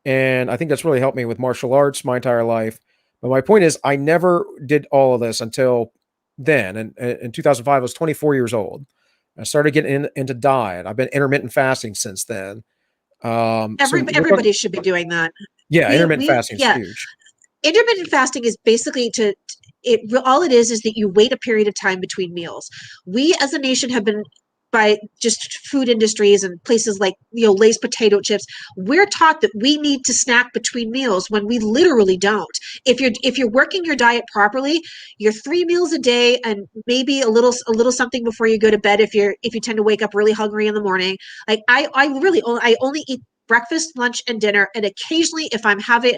And I think that's really helped me with martial arts my entire life. But my point is, I never did all of this until then. And in 2005, I was 24 years old. I started getting into diet. I've been intermittent fasting since then. Everybody should be doing that. Yeah, intermittent fasting is huge. Intermittent fasting is basically all it is that you wait a period of time between meals. We as a nation have been, by just food industries and places like, Lay's potato chips, we're taught that we need to snack between meals when we literally don't. If you're working your diet properly, your 3 meals a day and maybe a little something before you go to bed if you tend to wake up really hungry in the morning. Like I only eat breakfast, lunch, and dinner, and occasionally if I'm having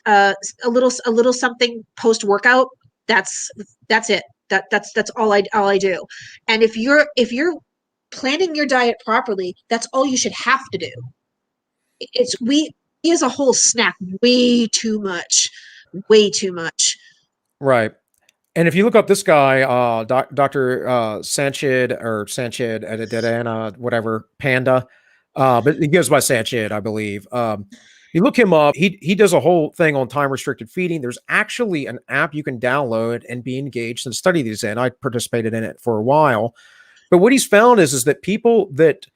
a little something post workout, that's it. That's all I do. And if you're planning your diet properly, that's all you should have to do. We as a whole snack way too much. Right. And if you look up this guy, Dr. Sanchid Adedana, whatever, Panda, but he goes by Sanchid, I believe. You look him up, he does a whole thing on time restricted feeding. There's actually an app you can download and be engaged and study these in. I participated in it for a while. But what he's found is that people that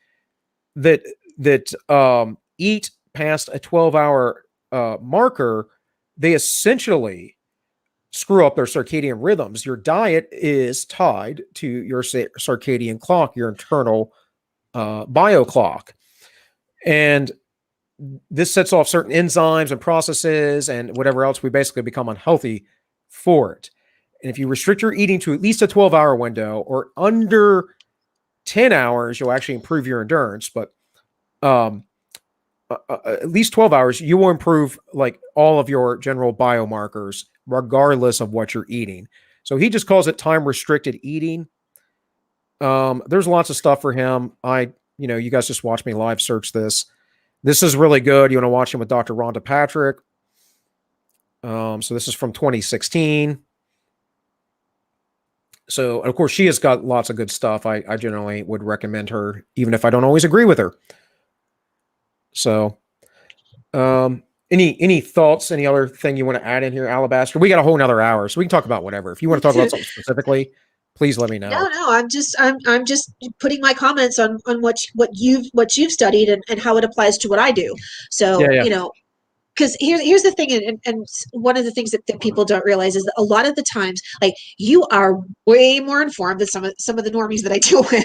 eat past a 12-hour marker, they essentially screw up their circadian rhythms. Your diet is tied to your circadian clock, your internal bio clock. And this sets off certain enzymes and processes and whatever else. We basically become unhealthy for it. And if you restrict your eating to at least a 12-hour window or under 10 hours, you'll actually improve your endurance. But at least 12 hours, you will improve like all of your general biomarkers, regardless of what you're eating. So he just calls it time restricted eating. There's lots of stuff for him. You guys just watch me live search this. This is really good. You want to watch him with Dr. Rhonda Patrick. So this is from 2016. So, of course, she has got lots of good stuff. I generally would recommend her, even if I don't always agree with her. So, any thoughts, any other thing you want to add in here, Alabastard? We got a whole nother hour, so we can talk about whatever. If you want to talk about something specifically, please let me know. No, I'm just putting my comments on what you've studied and how it applies to what I do. So, because here's the thing, and one of the things that people don't realize is that a lot of the times, like, you are way more informed than some of the normies that I deal with.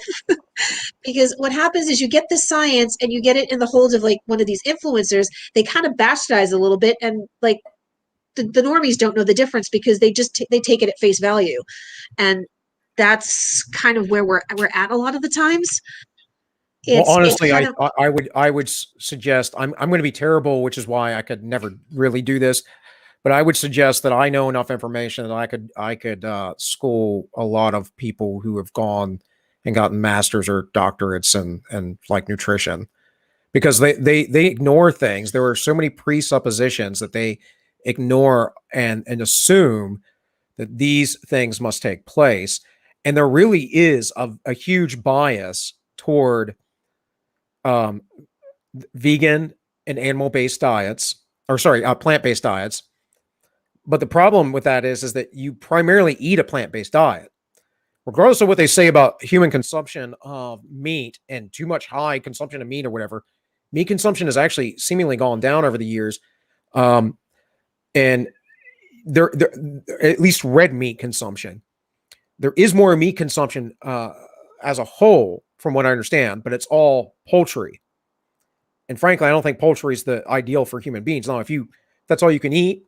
Because what happens is you get the science and you get it in the holds of like one of these influencers. They kind of bastardize a little bit, and like the normies don't know the difference because they just they take it at face value, and that's kind of where we're at a lot of the times. Well, honestly, I would suggest I'm going to be terrible, which is why I could never really do this. But I would suggest that I know enough information that I could school a lot of people who have gone and gotten masters or doctorates and like nutrition, because they ignore things. There are so many presuppositions that they ignore and assume that these things must take place. And there really is a huge bias toward vegan and animal-based diets, plant-based diets. But the problem with that is that you primarily eat a plant-based diet. Regardless of what they say about human consumption of meat and too much high consumption of meat or whatever, meat consumption has actually seemingly gone down over the years. And there, at least red meat consumption. There is more meat consumption as a whole, from what I understand, but it's all poultry. And frankly, I don't think poultry is the ideal for human beings. Now, if that's all you can eat,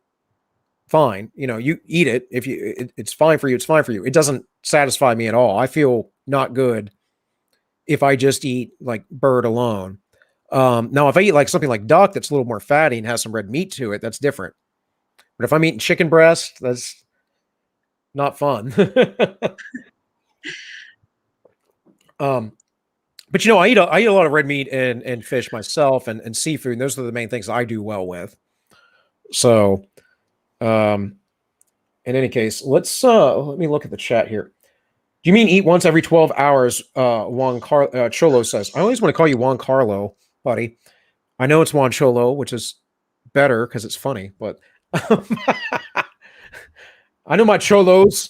fine. You eat it. If it's fine for you, it's fine for you. It doesn't satisfy me at all. I feel not good if I just eat like bird alone. Now, if I eat like something like duck that's a little more fatty and has some red meat to it, that's different. But if I'm eating chicken breast, that's not fun. But I eat a lot of red meat and fish myself and seafood. And those are the main things I do well with. So, in any case, let me look at the chat here. Do you mean eat once every 12 hours? Cholo says. I always want to call you Juan Carlo, buddy. I know it's Juan Cholo, which is better because it's funny, but I know my cholos.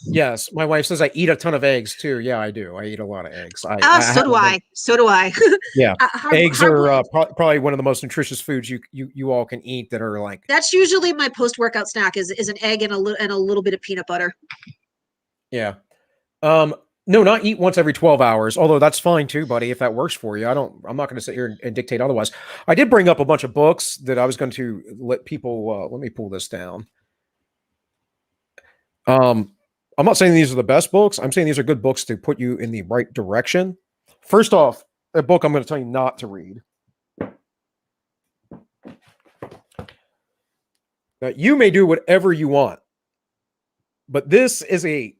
Yes, my wife says I eat a ton of eggs too. Yeah, I do. I eat a lot of eggs. So do I. So do I. Yeah, eggs are probably one of the most nutritious foods you all can eat that are like. That's usually my post-workout snack is an egg and a little bit of peanut butter. Yeah. No, not eat once every 12 hours, although that's fine too, buddy, if that works for you. I'm not going to sit here and dictate otherwise. I did bring up a bunch of books that I was going to let people, let me pull this down. I'm not saying these are the best books. I'm saying these are good books to put you in the right direction. First off, a book I'm going to tell you not to read. Now, you may do whatever you want, but this is a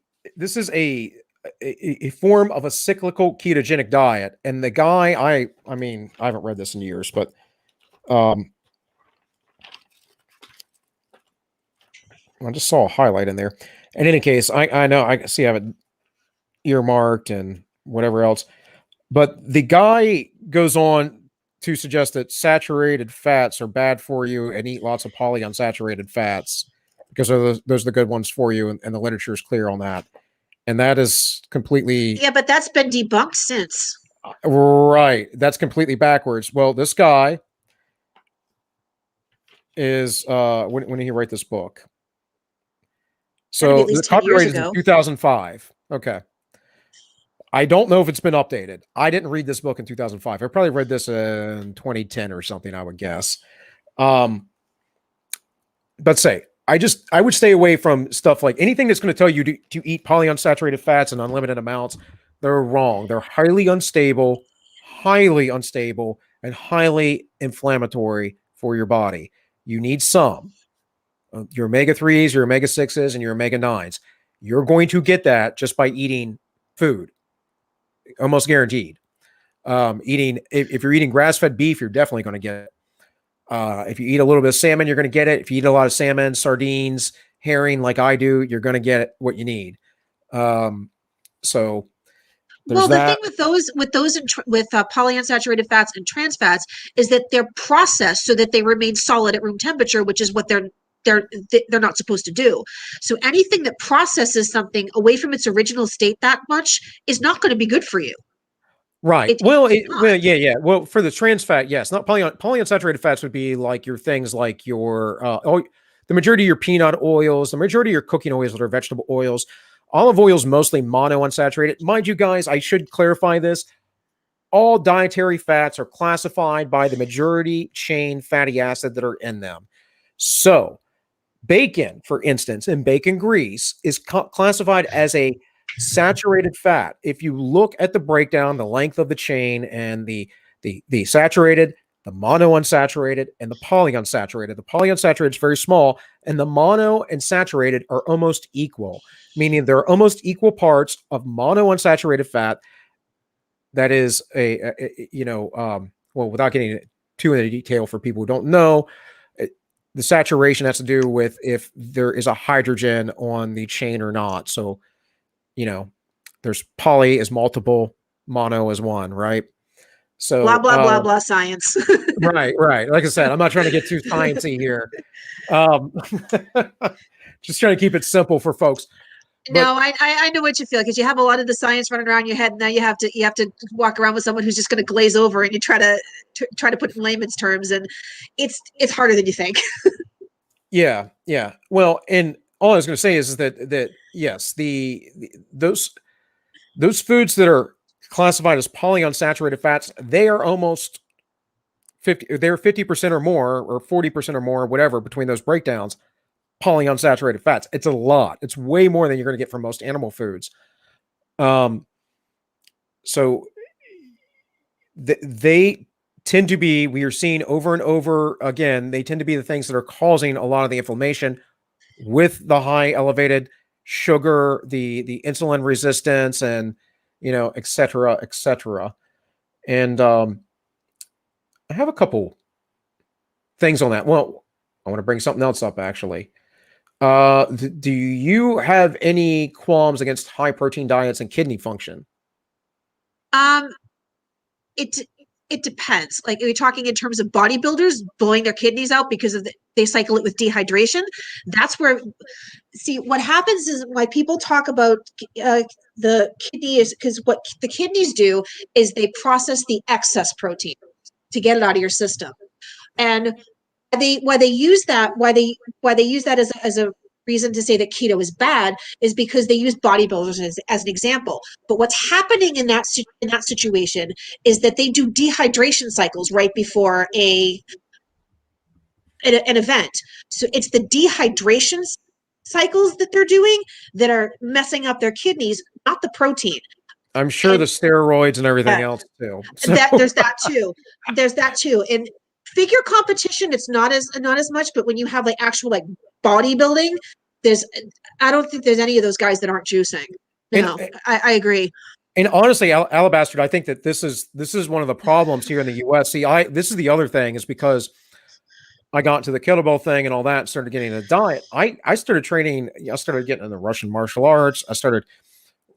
form of a cyclical ketogenic diet. And the guy, I mean, I haven't read this in years, but I just saw a highlight in there. In any case, I know I see I have it earmarked and whatever else, but the guy goes on to suggest that saturated fats are bad for you and eat lots of polyunsaturated fats because those are the good ones for you. And the literature is clear on that. And that is completely... Yeah, but that's been debunked since. Right. That's completely backwards. Well, this guy is... when did he write this book? So the copyright is in 2005. Okay. I don't know if it's been updated. I didn't read this book in 2005. I probably read this in 2010 or something, I would guess. But I would stay away from stuff like anything that's going to tell you to eat polyunsaturated fats in unlimited amounts. They're wrong. They're highly unstable, and highly inflammatory for your body. You need some. Your omega-3s, your omega-6s, and your omega-9s. You're going to get that just by eating food. Almost guaranteed. If you're eating grass-fed beef, you're definitely going to get it. If you eat a little bit of salmon, you're going to get it. If you eat a lot of salmon, sardines, herring, like I do, you're going to get what you need. So there's that. The thing with polyunsaturated fats and trans fats is that they're processed so that they remain solid at room temperature, which is what they're not supposed to do. So anything that processes something away from its original state that much is not going to be good for you. Right. Yeah. Well, for the trans fat, yes. Not polyunsaturated fats would be like your things like your the majority of your peanut oils, the majority of your cooking oils that are vegetable oils. Olive oil is mostly monounsaturated. Mind you guys, I should clarify this. All dietary fats are classified by the majority chain fatty acid that are in them. So bacon, for instance, and bacon grease is classified as a saturated fat. If you look at the breakdown, the length of the chain, and the saturated, the monounsaturated, and the polyunsaturated. The polyunsaturated is very small, and the mono and saturated are almost equal, meaning there are almost equal parts of monounsaturated fat. That is well, without getting too into detail for people who don't know, the saturation has to do with if there is a hydrogen on the chain or not. So, there's poly is multiple, mono is one, right? So blah, blah, blah, blah, science. Right. Like I said, I'm not trying to get too sciencey here. Just trying to keep it simple for folks. No, I know what you feel, because you have a lot of the science running around your head. And now you have to walk around with someone who's just going to glaze over, and you try to put it in layman's terms, and it's harder than you think. Yeah. Well, and all I was going to say is that yes, those foods that are classified as polyunsaturated fats, they are almost 50%, they're 50% or more, or 40% or more, whatever, between those breakdowns polyunsaturated fats. It's a lot. It's way more than you're going to get from most animal foods. So they tend to be, we are seeing over and over again, they tend to be the things that are causing a lot of the inflammation with the high elevated sugar, the insulin resistance, and, et cetera, et cetera. And I have a couple things on that. Well, I want to bring something else up, actually. Do you have any qualms against high protein diets and kidney function? It depends. Like, are we talking in terms of bodybuilders blowing their kidneys out because they cycle it with dehydration? That's where, see, what happens is why people talk about the kidney is because what the kidneys do is they process the excess protein to get it out of your system. And why they use that as a reason to say that keto is bad is because they use bodybuilders as an example. But what's happening in that situation is that they do dehydration cycles right before an event. So it's the dehydration cycles that they're doing that are messing up their kidneys, not the protein. I'm sure the steroids and everything else too. So. There's that too. And figure competition, it's not as much, but when you have like actual like bodybuilding, I don't think there's any of those guys that aren't juicing. No, I agree. And honestly, Alabastard, I think that this is one of the problems here in the U.S. See, this is the other thing, is because I got into the kettlebell thing and all that, started getting a diet. I started training. I started getting into Russian martial arts. I started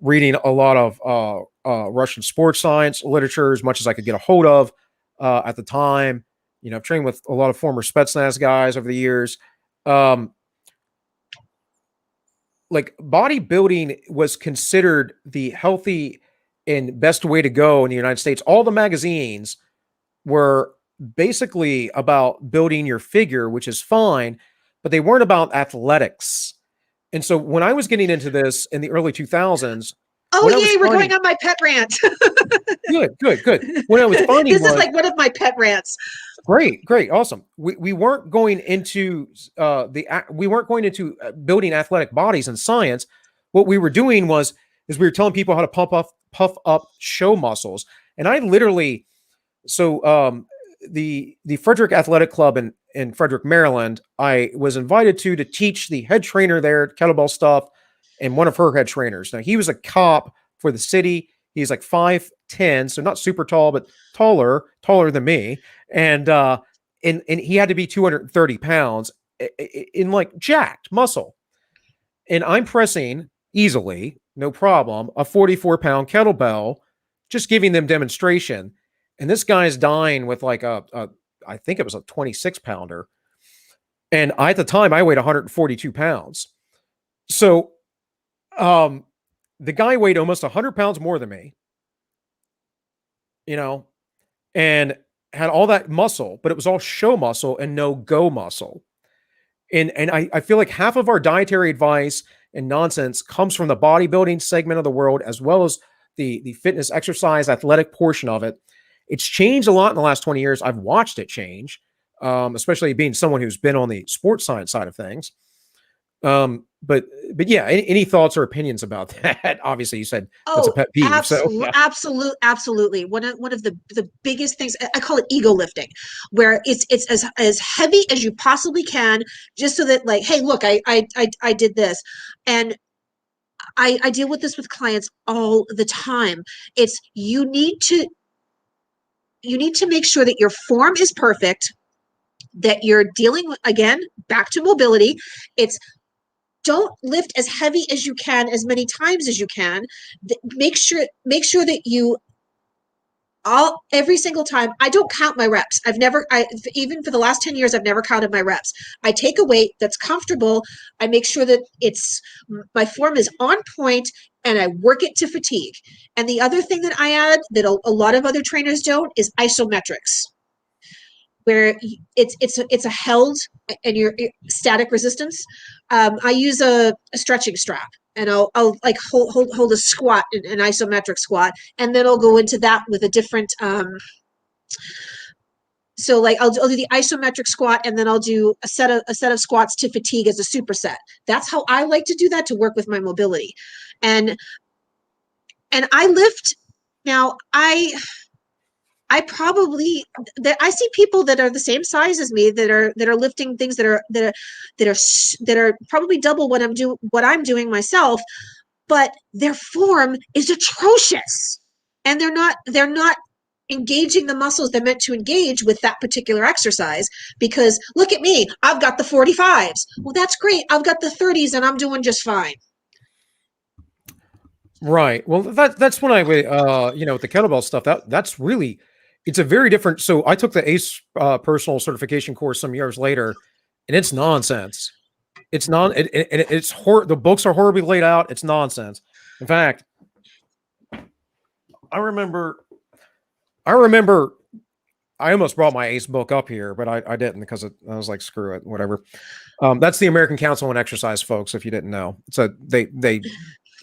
reading a lot of Russian sports science literature, as much as I could get a hold of at the time. I've trained with a lot of former Spetsnaz guys over the years. Like, bodybuilding was considered the healthy and best way to go in the United States. All the magazines were basically about building your figure, which is fine, but they weren't about athletics. And so when I was getting into this in the early 2000s, we're going on my pet rant. Good. When I was finding this is like one of my pet rants. Great, awesome. We weren't going into building athletic bodies in science. What we were doing is we were telling people how to puff up show muscles. And I literally, the Frederick Athletic Club in Frederick, Maryland, I was invited to teach the head trainer there at kettlebell stuff, and one of her head trainers. Now, he was a cop for the city. He's like 5'10", so not super tall, but taller than me. And he had to be 230 pounds in like jacked muscle. And I'm pressing easily, no problem, a 44-pound kettlebell, just giving them demonstration. And this guy's dying with like I think it was a 26-pounder. And at the time, I weighed 142 pounds. So the guy weighed almost 100 pounds more than me, and had all that muscle, but it was all show muscle and no go muscle. And I feel like half of our dietary advice and nonsense comes from the bodybuilding segment of the world, as well as the fitness, exercise, athletic portion of it. It's changed a lot in the last 20 years. I've watched it change, especially being someone who's been on the sports science side of things. But yeah, any thoughts or opinions about that? Obviously, you said that's a pet peeve. Absolutely. One of the biggest things, I call it ego lifting, where it's as heavy as you possibly can, just so that, like, hey, look, I did this. And I deal with this with clients all the time. It's you need to make sure that your form is perfect, that you're dealing with, again, back to mobility. It's don't lift as heavy as you can, as many times as you can. Make sure that you every single time. I don't count my reps. Even for the last 10 years, I've never counted my reps. I take a weight that's comfortable. I make sure that my form is on point, and I work it to fatigue. And the other thing that I add that a lot of other trainers don't is isometrics, where it's a held and your static resistance. I use a stretching strap, and I'll like hold a squat, an isometric squat, and then I'll go into that with a different So like I'll do the isometric squat, and then I'll do a set of squats to fatigue as a superset. That's how I like to do that to work with my mobility. And I lift now. I probably that I see people that are the same size as me that are lifting things that are probably double what I'm doing myself, but their form is atrocious, and they're not engaging the muscles they're meant to engage with that particular exercise. Because look at me, I've got the 45s. Well, that's great. I've got the 30s, and I'm doing just fine. Right. Well, that's when I with the kettlebell stuff. That's really, it's a very different. So I took the ACE personal certification course some years later, and it's nonsense. It's the books are horribly laid out. It's nonsense. In fact, I remember I almost brought my ACE book up here, but I didn't because I was like, screw it, whatever. That's the American Council on Exercise, folks, if you didn't know. So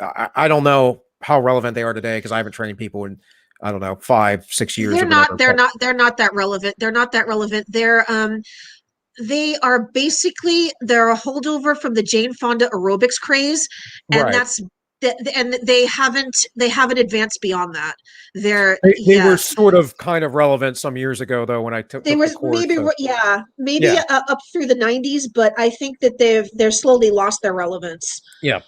I don't know how relevant they are today because I haven't trained people in, I don't know, 5-6 years. They're not that relevant. They're not that relevant. They are basically, they're a holdover from the Jane Fonda aerobics craze. And right. And they haven't advanced beyond that. They were sort of kind of relevant some years ago though, when I took the course, maybe up through the 90s, but I think that they're slowly lost their relevance. Yeah.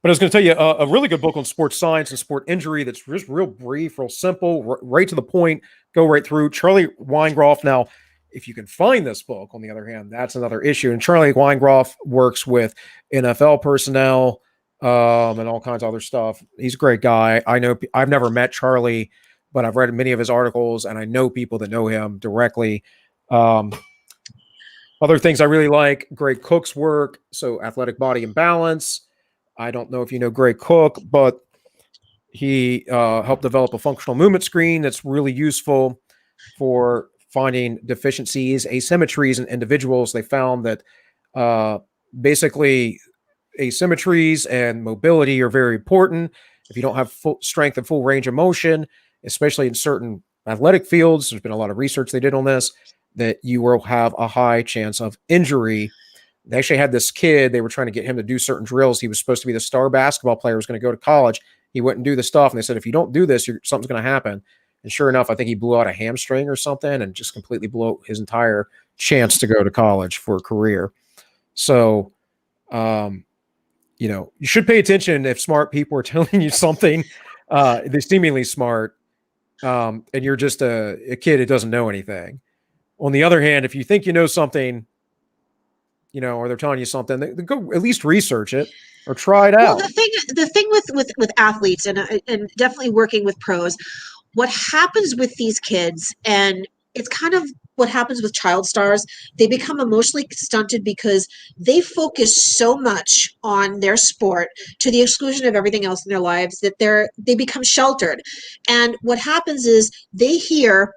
But I was going to tell you a really good book on sports science and sport injury that's just real brief, real simple, right to the point, go right through. Charlie Weingroff. Now, if you can find this book, on the other hand, that's another issue. And Charlie Weingroff works with NFL personnel and all kinds of other stuff. He's a great guy. I know I've never met Charlie, but I've read many of his articles, and I know people that know him directly. Other things I really like, Greg Cook's work. So Athletic Body and Balance. I don't know if you know Greg Cook, but he helped develop a functional movement screen that's really useful for finding deficiencies, asymmetries in individuals. They found that basically asymmetries and mobility are very important. If you don't have full strength and full range of motion, especially in certain athletic fields, there's been a lot of research they did on this, that you will have a high chance of injury. They actually had this kid, they were trying to get him to do certain drills. He was supposed to be the star basketball player, was going to go to college. He wouldn't do the stuff. And they said, if you don't do this, something's going to happen. And sure enough, I think he blew out a hamstring or something and just completely blew out his entire chance to go to college for a career. So, you should pay attention if smart people are telling you something. They're seemingly smart, and you're just a kid that doesn't know anything. On the other hand, if you think you know something, or they're telling you something, they go at least research it or try it out. Well, the thing with athletes and definitely working with pros, what happens with these kids, and it's kind of what happens with child stars, they become emotionally stunted because they focus so much on their sport to the exclusion of everything else in their lives that they become sheltered. And what happens is they hear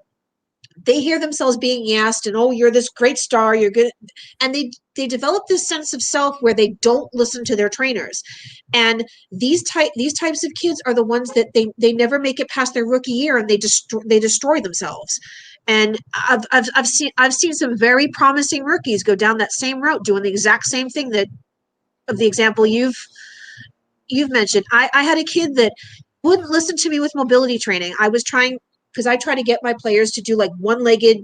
themselves being asked, and oh, you're this great star, you're good, and they develop this sense of self where they don't listen to their trainers. And these types of kids are the ones that they never make it past their rookie year, and they destroy themselves. And I've seen some very promising rookies go down that same route, doing the exact same thing of the example you've mentioned. I had a kid that wouldn't listen to me with mobility training. Because I try to get my players to do like one-legged,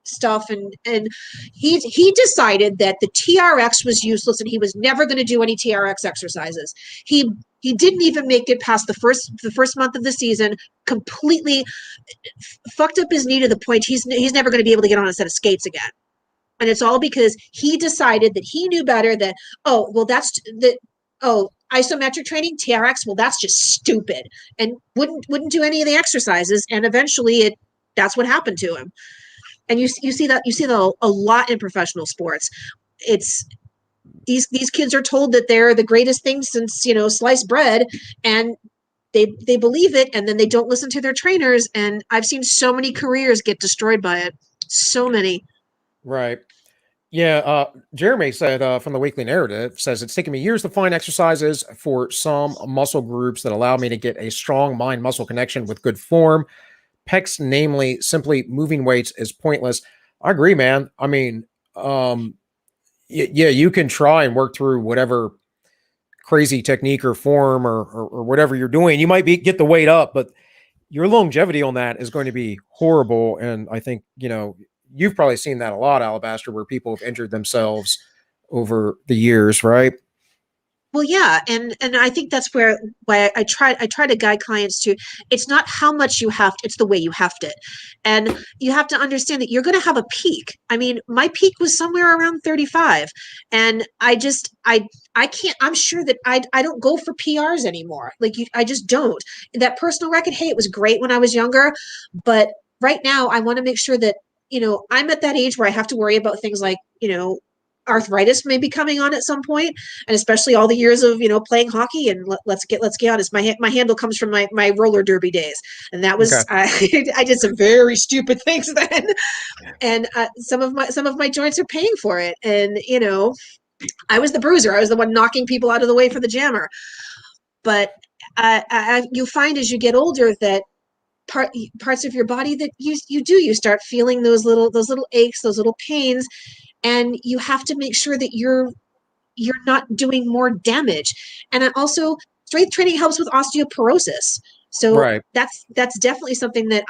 stuff, and he decided that the TRX was useless and he was never going to do any TRX exercises. He didn't even make it past the first month of the season. Completely fucked up his knee to the point he's never going to be able to get on a set of skates again. And it's all because he decided that he knew better. That isometric training, TRX, well, that's just stupid, and wouldn't do any of the exercises. And eventually that's what happened to him. And you see that a lot in professional sports. It's these kids are told that they're the greatest thing since, sliced bread, and they believe it, and then they don't listen to their trainers. And I've seen so many careers get destroyed by it. So many. Right. Yeah, Jeremy said from the Weekly Narrative, says it's taken me years to find exercises for some muscle groups that allow me to get a strong mind-muscle connection with good form. pecs, namely simply moving weights, is pointless. I agree, man. I mean, yeah, you can try and work through whatever crazy technique or form or whatever you're doing. You might get the weight up, but your longevity on that is going to be horrible. And I think, you've probably seen that a lot, Alabastard, where people have injured themselves over the years, right? Well, yeah, and I think that's why I try to guide clients to, it's not how much you have to, it's the way you have to. And you have to understand that you're going to have a peak. I mean, my peak was somewhere around 35, and I can't, I'm sure that I don't go for PRs anymore. Like, I just don't. That personal record, hey, it was great when I was younger, but right now I want to make sure that, I'm at that age where I have to worry about things like, arthritis may be coming on at some point, and especially all the years of playing hockey. And let's get honest, my handle comes from my roller derby days, and that was Okay. I did some very stupid things then, and some of my joints are paying for it. And I was the bruiser, I was the one knocking people out of the way for the jammer. But you find as you get older that parts of your body that you start feeling those little aches, those little pains, and you have to make sure that you're not doing more damage. And also, strength training helps with osteoporosis. So Right. that's definitely something that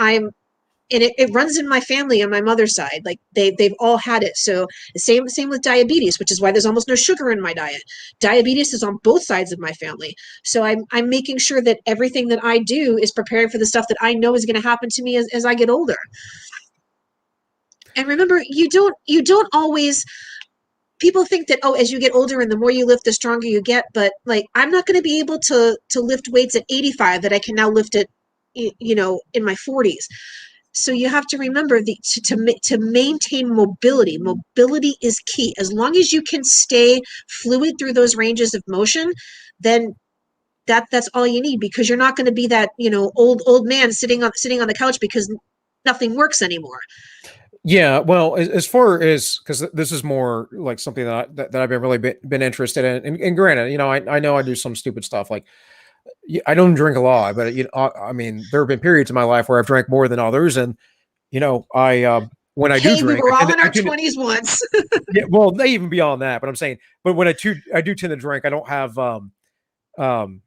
and it runs in my family on my mother's side. Like they've all had it. So the same with diabetes, which is why there's almost no sugar in my diet. Diabetes is on both sides of my family. So I'm making sure that everything that I do is preparing for the stuff that I know is going to happen to me as I get older. And remember, you don't always, people think that, as you get older and the more you lift, the stronger you get. But like, I'm not going to be able to lift weights at 85 that I can now lift at, in my 40s. So you have to remember to maintain mobility. Mobility is key. As long as you can stay fluid through those ranges of motion, then that's all you need, because you're not going to be that, old man sitting on the couch because nothing works anymore. Yeah, well, as far as, because this is more like something that I've been really been interested in, and granted, I know I do some stupid stuff, like I don't drink a lot, but I mean, there have been periods in my life where I've drank more than others, and I when I do drink, we were all in our 20s once. yeah, well, they even beyond that, but I'm saying, but when I do tend to drink, I don't have I'm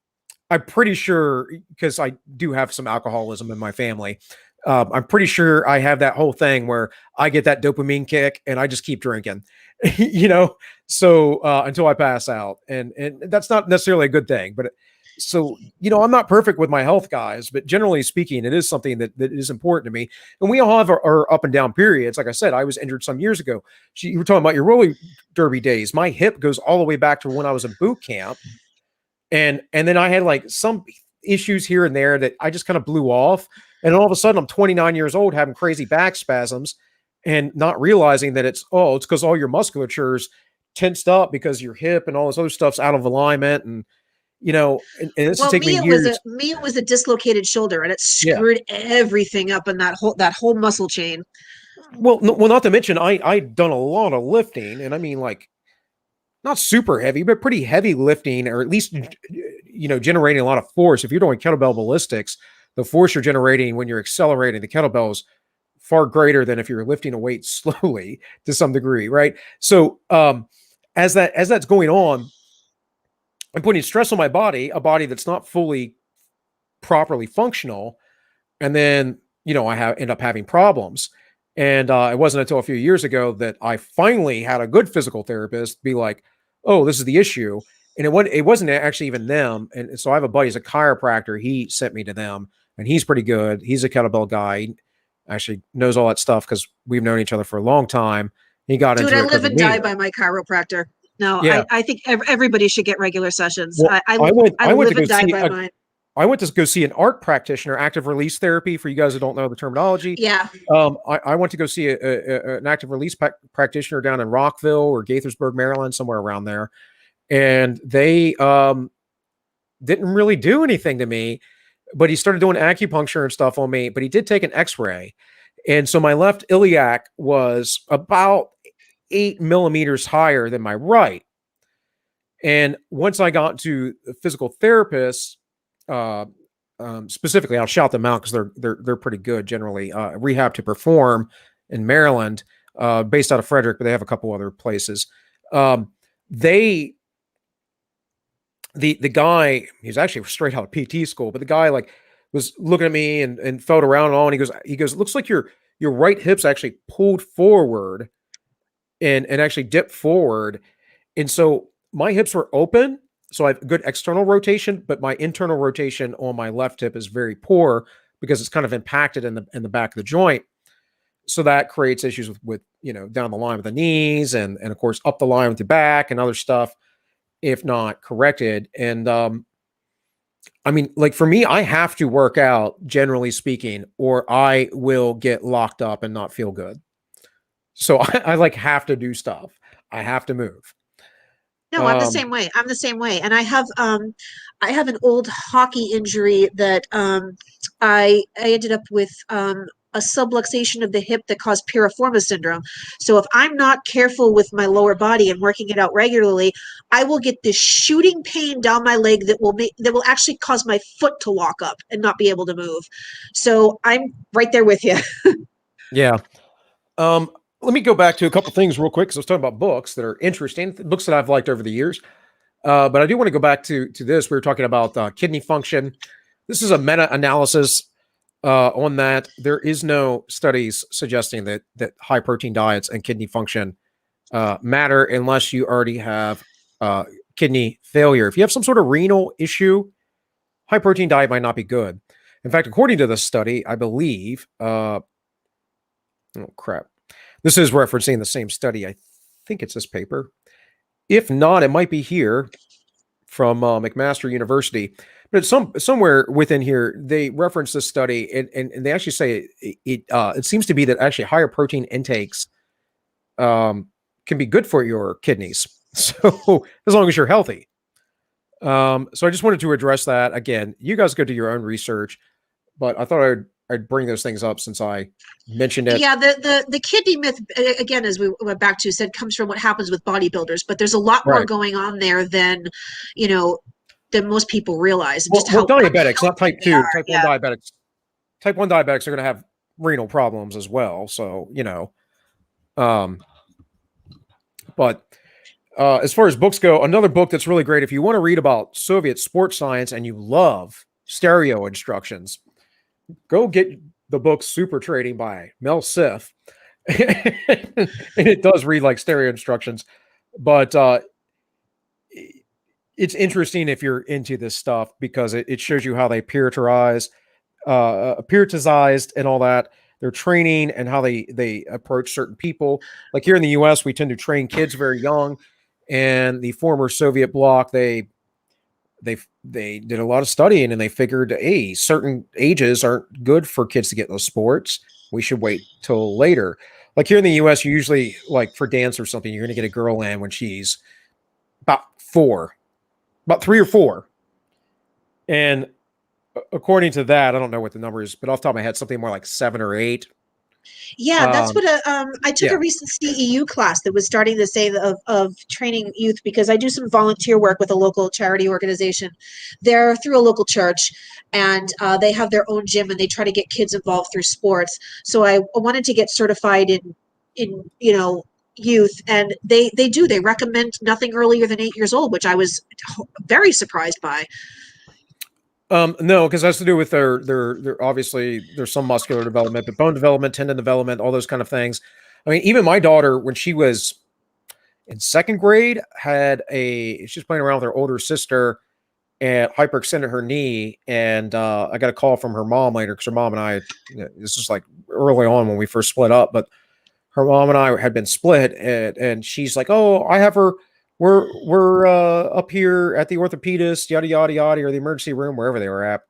pretty sure, because I do have some alcoholism in my family. I'm pretty sure I have that whole thing where I get that dopamine kick and I just keep drinking, so until I pass out, and that's not necessarily a good thing, but so, I'm not perfect with my health, guys, but generally speaking, it is something that is important to me. And we all have our up and down periods. Like I said, I was injured some years ago. You were talking about your roller derby days. My hip goes all the way back to when I was in boot camp. And then I had like some issues here and there that I just kind of blew off. And all of a sudden I'm 29 years old having crazy back spasms and not realizing that it's because all your musculature is tensed up because your hip and all this other stuff's out of alignment. And this will take me years. It was a dislocated shoulder, and it screwed everything up in that whole muscle chain. Well, not to mention, I'd done a lot of lifting, and I mean, like, not super heavy, but pretty heavy lifting, or at least, generating a lot of force. If you're doing kettlebell ballistics, the force you're generating when you're accelerating the kettlebell is far greater than if you're lifting a weight slowly to some degree, right? So, as that's going on, I'm putting stress on my body, a body that's not fully properly functional. And then, I end up having problems. And it wasn't until a few years ago that I finally had a good physical therapist be like, oh, this is the issue. And it wasn't actually even them. And so I have a buddy, he's a chiropractor. He sent me to them, and he's pretty good. He's a kettlebell guy. He actually knows all that stuff because we've known each other for a long time. He got into it. Dude, I live and die by my chiropractor. No, yeah. I think everybody should get regular sessions. Well, I live and die by mine. I went to go see an ARC practitioner, active release therapy, for you guys who don't know the terminology. Yeah. I went to go see an active release practitioner down in Rockville or Gaithersburg, Maryland, somewhere around there. And they didn't really do anything to me, but he started doing acupuncture and stuff on me, but he did take an x-ray. And so my left iliac was about 8 millimeters higher than my right. And once I got to a physical therapist, specifically, I'll shout them out because they're pretty good generally. Rehab to Perform in Maryland, based out of Frederick, but they have a couple other places. The guy, he's actually straight out of PT school, but the guy like was looking at me and felt around and all, and he goes, looks like your right hip's actually pulled forward and actually dipped forward, and so my hips were open. So I have good external rotation, but my internal rotation on my left hip is very poor because it's kind of impacted in the back of the joint. So that creates issues with down the line with the knees and of course up the line with the back and other stuff if not corrected. And I mean, like for me, I have to work out generally speaking, or I will get locked up and not feel good. So I like have to do stuff. I have to move. No, I'm the same way. I'm the same way. And I have an old hockey injury that I ended up with a subluxation of the hip that caused piriformis syndrome. So if I'm not careful with my lower body and working it out regularly, I will get this shooting pain down my leg that will actually cause my foot to lock up and not be able to move. So I'm right there with you. Yeah. Let me go back to a couple things real quick because I was talking about books that are interesting, books that I've liked over the years. But I do want to go back to this. We were talking about kidney function. This is a meta-analysis on that. There is no studies suggesting that high protein diets and kidney function matter unless you already have kidney failure. If you have some sort of renal issue, high protein diet might not be good. In fact, according to this study, I believe, oh crap. This is referencing the same study. I think it's this paper. If not, it might be here from McMaster University. But somewhere within here, they reference this study, and they actually say it seems to be that actually higher protein intakes can be good for your kidneys. So as long as you're healthy. So I just wanted to address that. Again, you guys go do your own research, but I thought I'd bring those things up since I mentioned it. Yeah, the kidney myth, again, as we went back to, said comes from what happens with bodybuilders, but there's a lot more going on there than most people realize. Well, diabetics, not type 2, type 1 Yeah. diabetics. Type 1 diabetics are going to have renal problems as well. So, but as far as books go, another book that's really great, if you want to read about Soviet sports science and you love stereo instructions, go get the book Super Trading by Mel Sif. And it does read like stereo instructions, but it's interesting if you're into this stuff because it shows you how they periodized and all that, their training and how they approach certain people. Like here in the US, we tend to train kids very young, and the former Soviet bloc, they did a lot of studying and they figured, hey, certain ages aren't good for kids to get in those sports. We should wait till later. Like here in the US, you usually, like for dance or something, you're going to get a girl in when she's about 3 or 4. And according to that, I don't know what the number is, but off the top of my head, something more like 7 or 8. Yeah, that's what I took a recent CEU class that was starting to say of training youth, because I do some volunteer work with a local charity organization. They're through a local church, and they have their own gym, and they try to get kids involved through sports. So I wanted to get certified in youth, and they recommend nothing earlier than 8 years old, which I was very surprised by. No, because it has to do with their obviously there's some muscular development, but bone development, tendon development, all those kind of things. I mean, even my daughter, when she was in 2nd grade, she's playing around with her older sister and hyperextended her knee. And I got a call from her mom later because her mom and I, this is like early on when we first split up, but her mom and I had been split, and she's like, "Oh, I have her. We're up here at the orthopedist, yada yada yada, or the emergency room, wherever they were at,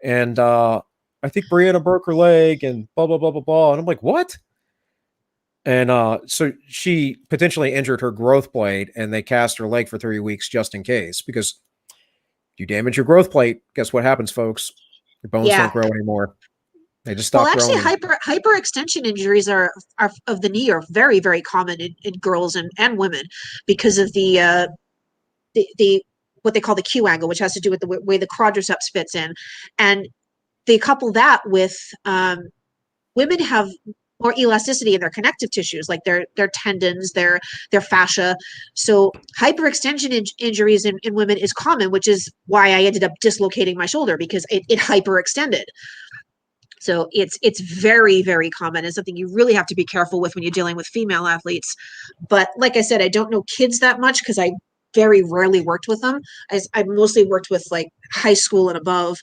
and I think Brianna broke her leg, and blah blah blah blah blah." And I'm like, "What?" And so she potentially injured her growth plate, and they cast her leg for 3 weeks just in case, because if you damage your growth plate, guess what happens, folks? Your bones don't grow anymore. They just stop growing. Well, actually, hyperextension injuries are of the knee are very, very common in girls and women because of the what they call the Q angle, which has to do with the way the quadriceps fits in. And they couple that with women have more elasticity in their connective tissues, like their tendons, their fascia. So hyperextension injuries in women is common, which is why I ended up dislocating my shoulder, because it hyperextended. So it's very, very common, and something you really have to be careful with when you're dealing with female athletes. But like I said, I don't know kids that much because I very rarely worked with them. I mostly worked with like high school and above.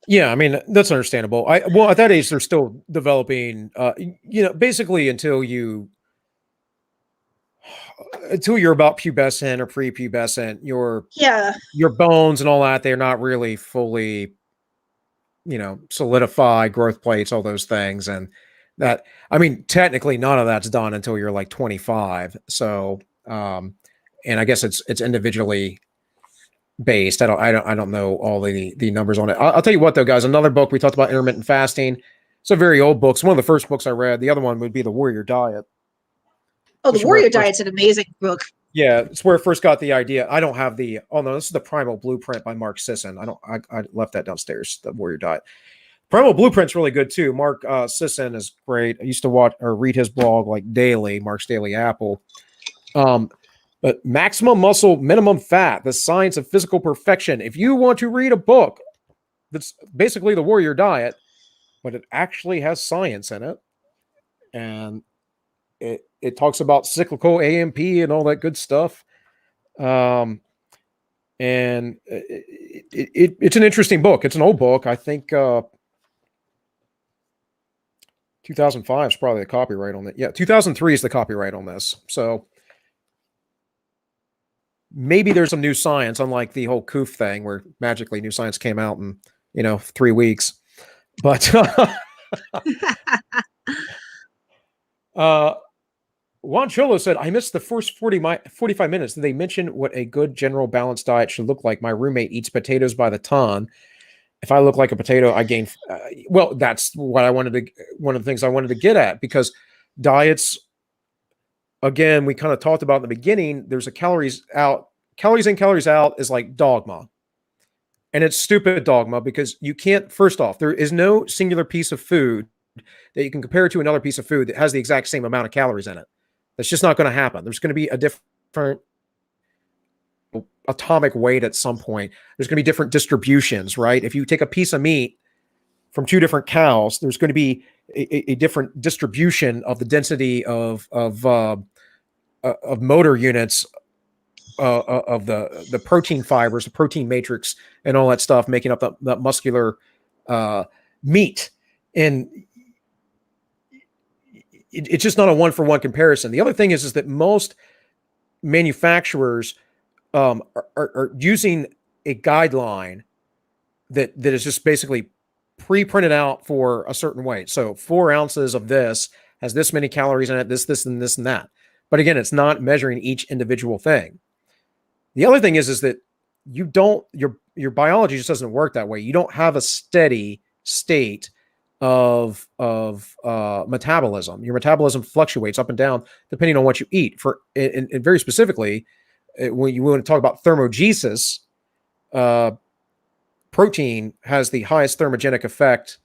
Yeah, I mean, that's understandable. Well, at that age, they're still developing, basically until you're about pubescent or prepubescent, your bones and all that, they're not really fully, solidify, growth plates, all those things. And that, I mean, technically none of that's done until you're like 25. So, and I guess it's individually based. I don't know all the numbers on it. I'll tell you what though, guys, another book we talked about, Intermittent Fasting. It's a very old book. It's one of the first books I read. The other one would be The Warrior Diet. Oh, The Warrior Diet's an amazing book. Yeah, it's where I first got the idea. I don't have this is the Primal Blueprint by Mark Sisson. I left that downstairs, The Warrior Diet. Primal Blueprint's really good too. Mark Sisson is great. I used to watch or read his blog like daily, Mark's Daily Apple. But Maximum Muscle, Minimum Fat, The Science of Physical Perfection. If you want to read a book that's basically The Warrior Diet, but it actually has science in it, and it talks about cyclical AMP and all that good stuff. And it's an interesting book. It's an old book. I think 2005 is probably the copyright on it. Yeah, 2003 is the copyright on this. So maybe there's some new science, unlike the whole Koof thing where magically new science came out in, 3 weeks. But Juan Cholo said, I missed the first 45 minutes. Did they mention what a good general balanced diet should look like? My roommate eats potatoes by the ton. If I look like a potato, I gain. Well, that's what one of the things I wanted to get at, because diets, again, we kind of talked about in the beginning, there's a calories in, calories out is like dogma. And it's stupid dogma because you can't, first off, there is no singular piece of food that you can compare to another piece of food that has the exact same amount of calories in it. That's just not going to happen. There's going to be a different atomic weight at some point. There's going to be different distributions, right? If you take a piece of meat from two different cows, there's going to be a different distribution of the density of motor units of the protein fibers, the protein matrix, and all that stuff making up that muscular meat. And it's just not a one-for-one comparison. The other thing is that most manufacturers are using a guideline that is just basically pre-printed out for a certain weight. So 4 ounces of this has this many calories in it, this, and this, and that. But again, it's not measuring each individual thing. The other thing is that you don't, your biology just doesn't work that way. You don't have a steady state of metabolism. Your metabolism fluctuates up and down depending on what you eat. And very specifically, when you want to talk about thermogenesis, protein has the highest thermogenic effect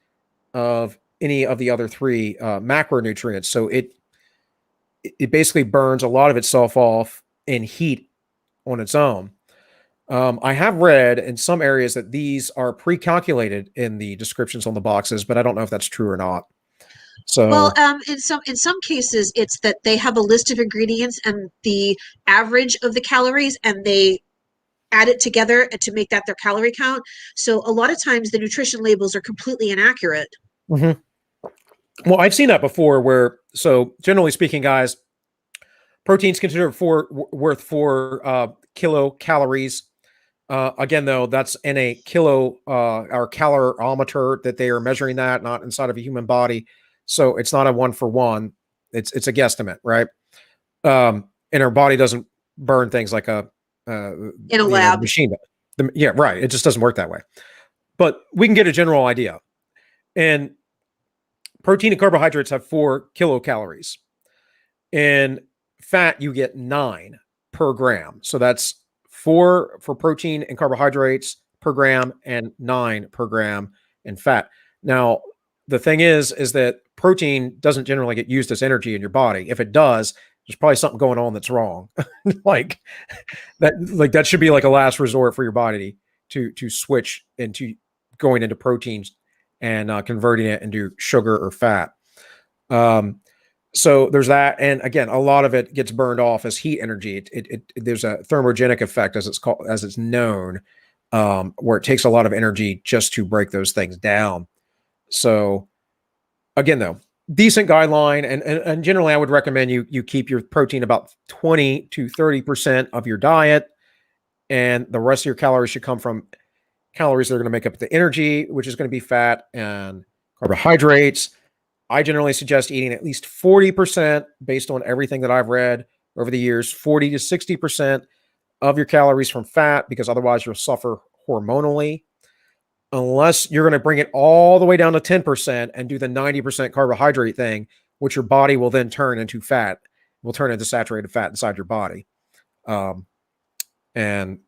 of any of the other 3 macronutrients. So it basically burns a lot of itself off in heat on its own. I have read in some areas that these are pre-calculated in the descriptions on the boxes, but I don't know if that's true or not. So, well, in some cases, it's that they have a list of ingredients and the average of the calories, and they add it together to make that their calorie count. So a lot of times the nutrition labels are completely inaccurate. Mm-hmm. Well, I've seen that before so generally speaking, guys, protein's considered worth 4 kilocalories. Again, though, that's in a kilo or calorimeter that they are measuring that, not inside of a human body. So it's not a 1-for-1. It's a guesstimate, right? And our body doesn't burn things like in a lab machine. Yeah, right. It just doesn't work that way. But we can get a general idea. And protein and carbohydrates have 4 kilocalories. In fat, you get 9. per gram. So that's 4 for protein and carbohydrates per gram and 9 per gram in fat. Now, the thing is that protein doesn't generally get used as energy in your body. If it does, there's probably something going on that's wrong. like that should be like a last resort for your body to switch into going into proteins and converting it into sugar or fat. So there's that, and again, a lot of it gets burned off as heat energy. There's a thermogenic effect, as it's known, where it takes a lot of energy just to break those things down. So again, though, decent guideline, and generally I would recommend you keep your protein about 20 to 30% of your diet, and the rest of your calories should come from calories that are going to make up the energy, which is going to be fat and carbohydrates. I generally suggest eating at least 40% based on everything that I've read over the years, 40 to 60% of your calories from fat, because otherwise you'll suffer hormonally. Unless you're going to bring it all the way down to 10% and do the 90% carbohydrate thing, which your body will then turn into fat, will turn into saturated fat inside your body. And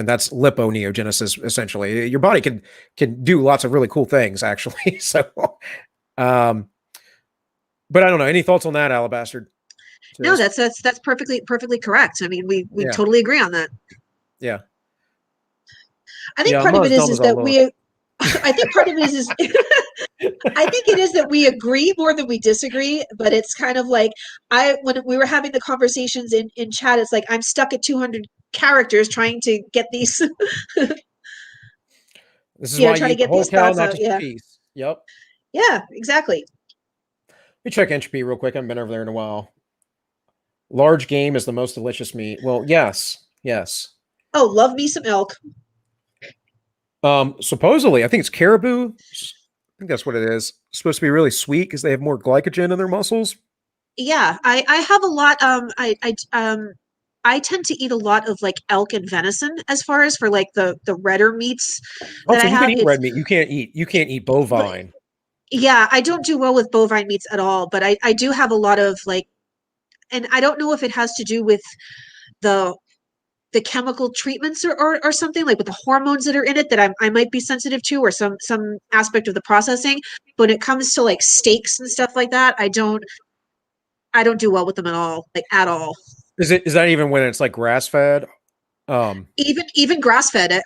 that's liponeogenesis, essentially. Your body can do lots of really cool things, actually. So, but I don't know. Any thoughts on that, Alabastard? No, that's perfectly correct. I mean, we totally agree on that. Yeah. I think part of it is that I think part of it is I think it is that we agree more than we disagree, but it's kind of like when we were having the conversations in chat, it's like I'm stuck at 200 characters trying to get these. This is why trying to get whole these cow, thoughts not out. just a piece. Yep. Yeah, exactly. Let me check entropy real quick. I haven't been over there in a while. Large game is the most delicious meat. Well, yes. Oh, love me some elk. Supposedly, I think it's caribou. I think that's what it is. It's supposed to be really sweet because they have more glycogen in their muscles. Yeah, I have a lot. I tend to eat a lot of like elk and venison as far as for like the redder meats that So I you have. can eat red meat. You can't eat bovine. Yeah, I don't do well with bovine meats at all, but I do have a lot of like, and I don't know if it has to do with the chemical treatments or something, like with the hormones that are in it that I might be sensitive to, or some aspect of the processing. But when it comes to like steaks and stuff like that, I don't do well with them at all, like at all. Is that even when it's like grass fed? Even grass fed,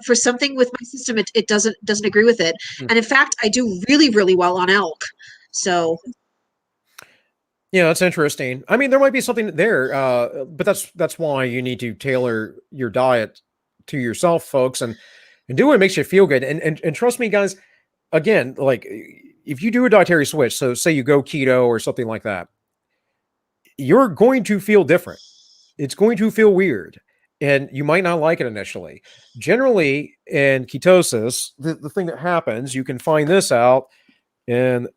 for something with my system, it doesn't agree with it. And in fact, I do really, really well on elk. So yeah, that's interesting. I mean, there might be something there, but that's why you need to tailor your diet to yourself, folks, and do what makes you feel good. And trust me, guys, again, like if you do a dietary switch, so say you go keto or something like that, you're going to feel different. It's going to feel weird, and you might not like it initially. Generally, in ketosis, the thing that happens, you can find this out in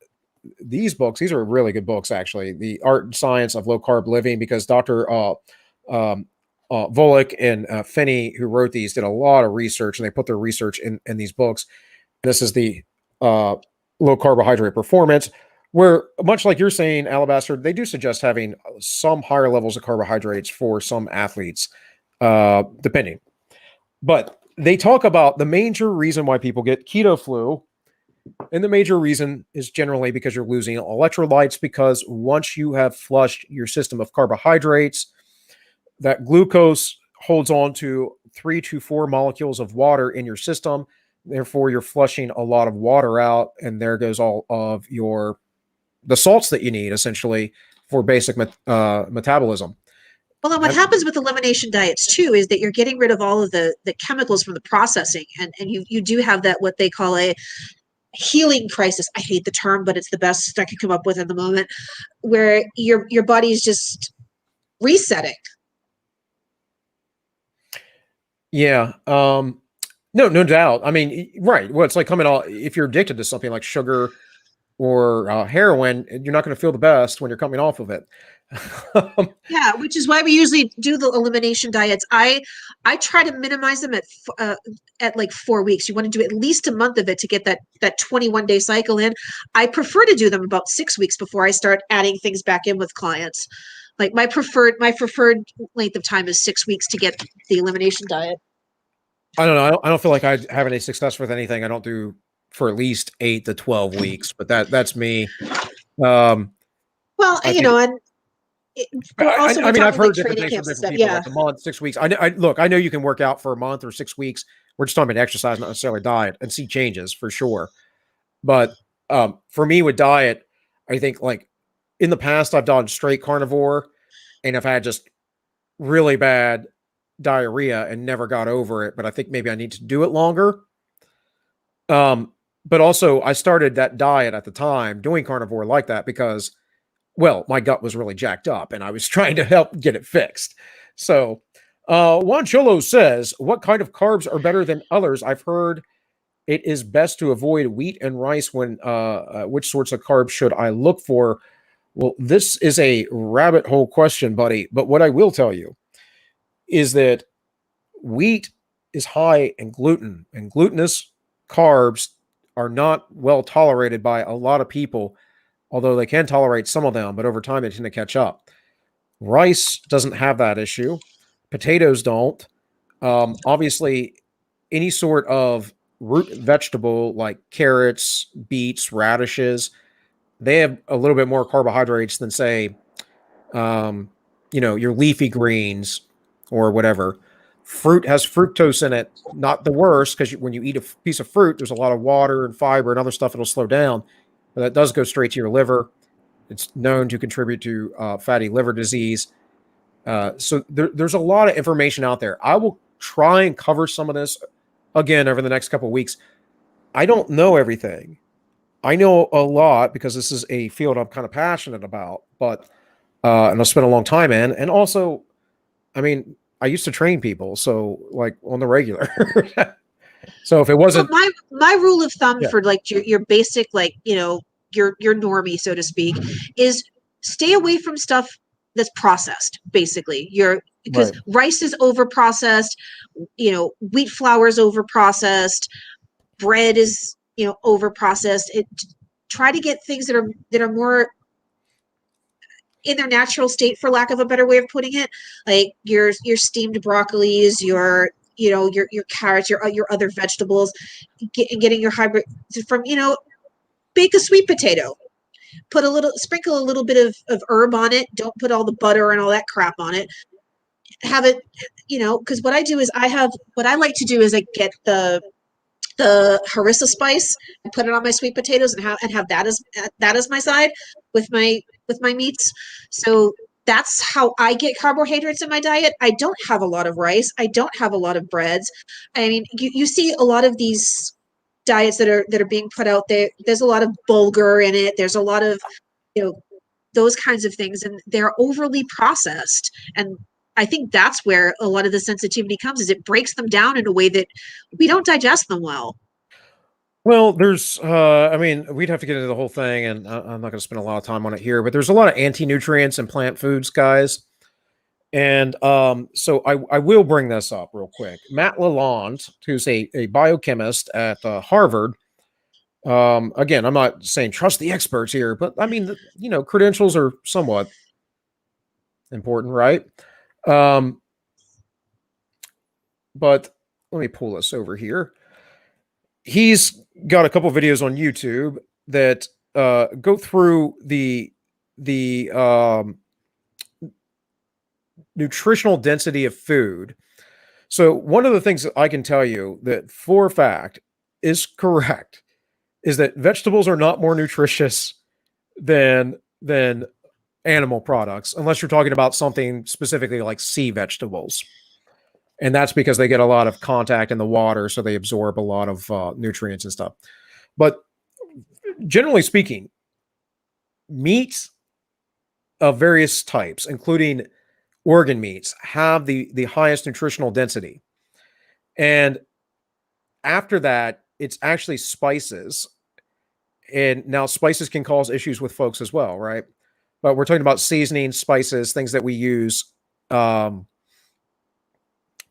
these books. These are really good books, actually. The Art and Science of Low Carb Living, because Dr. Volek and Finney, who wrote these, did a lot of research, and they put their research in these books. This is the low carbohydrate performance, where, much like you're saying, Alabastard, they do suggest having some higher levels of carbohydrates for some athletes, depending. But they talk about the major reason why people get keto flu. And the major reason is generally because you're losing electrolytes, because once you have flushed your system of carbohydrates, that glucose holds on to 3 to 4 molecules of water in your system. Therefore, you're flushing a lot of water out, and there goes all of the salts that you need, essentially, for basic metabolism. Well, and what happens with elimination diets too is that you're getting rid of all of the chemicals from the processing, and you do have that what they call a healing crisis. I hate the term, but it's the best I could come up with in the moment, where your body is just resetting. Yeah. No doubt. I mean, right. Well, it's like coming off, if you're addicted to something like sugar or heroin, you're not going to feel the best when you're coming off of it. Yeah, which is why we usually do the elimination diets. I try to minimize them at like 4 weeks. You want to do at least a month of it to get that 21-day cycle in. I prefer to do them about 6 weeks before I start adding things back in with clients. Like my preferred length of time is 6 weeks to get the elimination diet. I don't know. I don't feel like I have any success with anything I don't do for at least 8 to 12 weeks, but that's me. Well, you know, and also I mean, I've heard like different things from different people, like a month, 6 weeks. Look, I know you can work out for a month or 6 weeks. We're just talking about exercise, not necessarily diet, and see changes for sure. But for me with diet, I think like in the past, I've done straight carnivore and I've had just really bad diarrhea and never got over it. But I think maybe I need to do it longer. But also I started that diet at the time doing carnivore like that because, well, my gut was really jacked up and I was trying to help get it fixed. So Juan Cholo says, what kind of carbs are better than others? I've heard it is best to avoid wheat and rice. When which sorts of carbs should I look for? Well, this is a rabbit hole question, buddy. But what I will tell you is that wheat is high in gluten, and glutinous carbs are not well tolerated by a lot of people, although they can tolerate some of them, but over time they tend to catch up. Rice doesn't have that issue. Potatoes don't. Obviously, any sort of root vegetable like carrots, beets, radishes, they have a little bit more carbohydrates than, say, your leafy greens or whatever. Fruit has fructose in it, not the worst, because when you eat a piece of fruit, there's a lot of water and fiber and other stuff that'll slow down, but that does go straight to your liver. It's known to contribute to fatty liver disease. So there's a lot of information out there. I will try and cover some of this again over the next couple of weeks. I don't know everything. I know a lot because this is a field I'm kind of passionate about, but and I've spent a long time in. And also, I mean, I used to train people, so like on the regular. So if it wasn't my rule of thumb for like your basic, like, your normie, so to speak, is stay away from stuff that's processed, basically. Because rice is over processed, wheat flour is over processed, bread is over processed. Try to get things that are more in their natural state, for lack of a better way of putting it, like your steamed broccolis, your carrots, your other vegetables, getting your hybrid from, bake a sweet potato, sprinkle a little bit of herb on it. Don't put all the butter and all that crap on it. Have it, because what I do is what I like to do is I get the harissa spice and put it on my sweet potatoes and have that as my side with my meats. So that's how I get carbohydrates in my diet. I don't have a lot of rice. I don't have a lot of breads. I mean, you see a lot of these diets that are being put out there. There's a lot of bulgur in it. There's a lot of, those kinds of things, and they're overly processed. And I think that's where a lot of the sensitivity comes, is it breaks them down in a way that we don't digest them well. Well, there's, I mean, we'd have to get into the whole thing, and I'm not going to spend a lot of time on it here, but there's a lot of anti-nutrients in plant foods, guys. And so I will bring this up real quick. Matt Lalonde, who's a biochemist at Harvard. Again, I'm not saying trust the experts here, but I mean, credentials are somewhat important, right? But let me pull this over here. He's got a couple videos on YouTube that go through the nutritional density of food. So one of the things that I can tell you that for a fact is correct is that vegetables are not more nutritious than animal products, unless you're talking about something specifically like sea vegetables. And that's because they get a lot of contact in the water, so they absorb a lot of nutrients and stuff. But generally speaking, meats of various types, including organ meats, have the highest nutritional density. And after that, it's actually spices. And now spices can cause issues with folks as well, right? But we're talking about seasoning, spices, things that we use to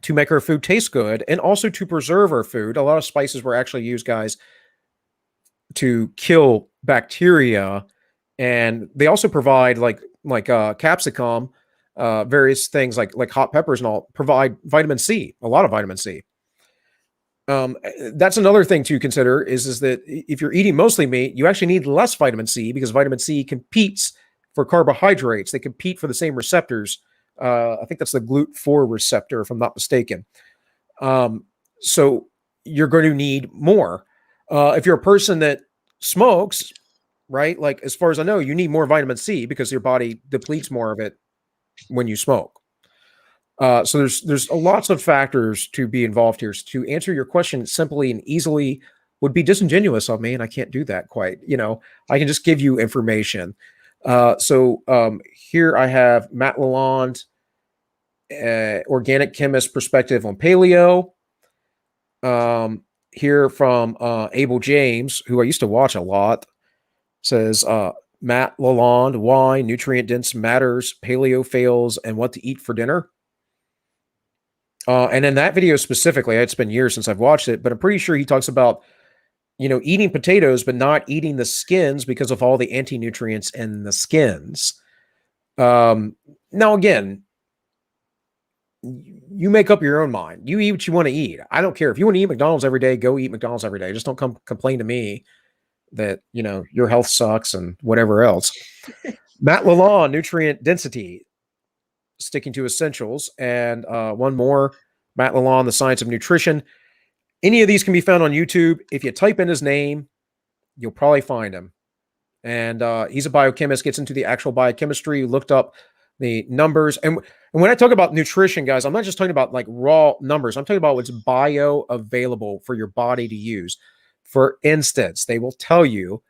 make our food taste good and also to preserve our food. A lot of spices were actually used, guys, to kill bacteria, and they also provide like capsicum, various things like hot peppers and all provide vitamin C, a lot of vitamin C. That's another thing to consider is that if you're eating mostly meat, you actually need less vitamin C because vitamin C competes for carbohydrates. They compete for the same receptors. I think that's the GLUT4 receptor, if I'm not mistaken. So you're going to need more. If you're a person that smokes, right? Like, as far as I know, you need more vitamin C because your body depletes more of it when you smoke. So there's lots of factors to be involved here. So to answer your question simply and easily would be disingenuous of me, and I can't do that quite. I can just give you information. So here I have Matt Lalonde, organic chemist perspective on paleo. Here from Abel James, who I used to watch a lot, says Matt Lalonde, why nutrient dense matters, paleo fails, and what to eat for dinner. And in that video specifically, it's been years since I've watched it, but I'm pretty sure he talks about, eating potatoes, but not eating the skins because of all the anti-nutrients in the skins. Now, again, you make up your own mind. You eat what you want to eat. I don't care. If you want to eat McDonald's every day, go eat McDonald's every day. Just don't come complain to me that, your health sucks and whatever else. Matt Lalonde, nutrient density, sticking to essentials. And one more, Matt Lalonde, the science of nutrition. Any of these can be found on YouTube. If you type in his name, you'll probably find him. And he's a biochemist, gets into the actual biochemistry, looked up the numbers. And when I talk about nutrition, guys, I'm not just talking about like raw numbers. I'm talking about what's bioavailable for your body to use. For instance, they will tell you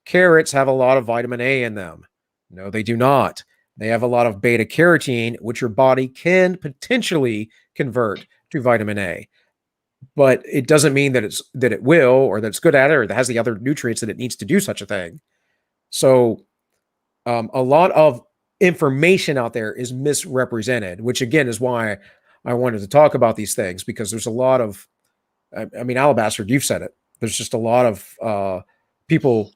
carrots have a lot of vitamin A in them. No, they do not. They have a lot of beta carotene, which your body can potentially convert to vitamin A. But it doesn't mean that it will, or that it's good at it, or that has the other nutrients that it needs to do such a thing. So a lot of information out there is misrepresented, which again is why I wanted to talk about these things, because there's a lot of, I mean, Alabastard, you've said it. There's just a lot of people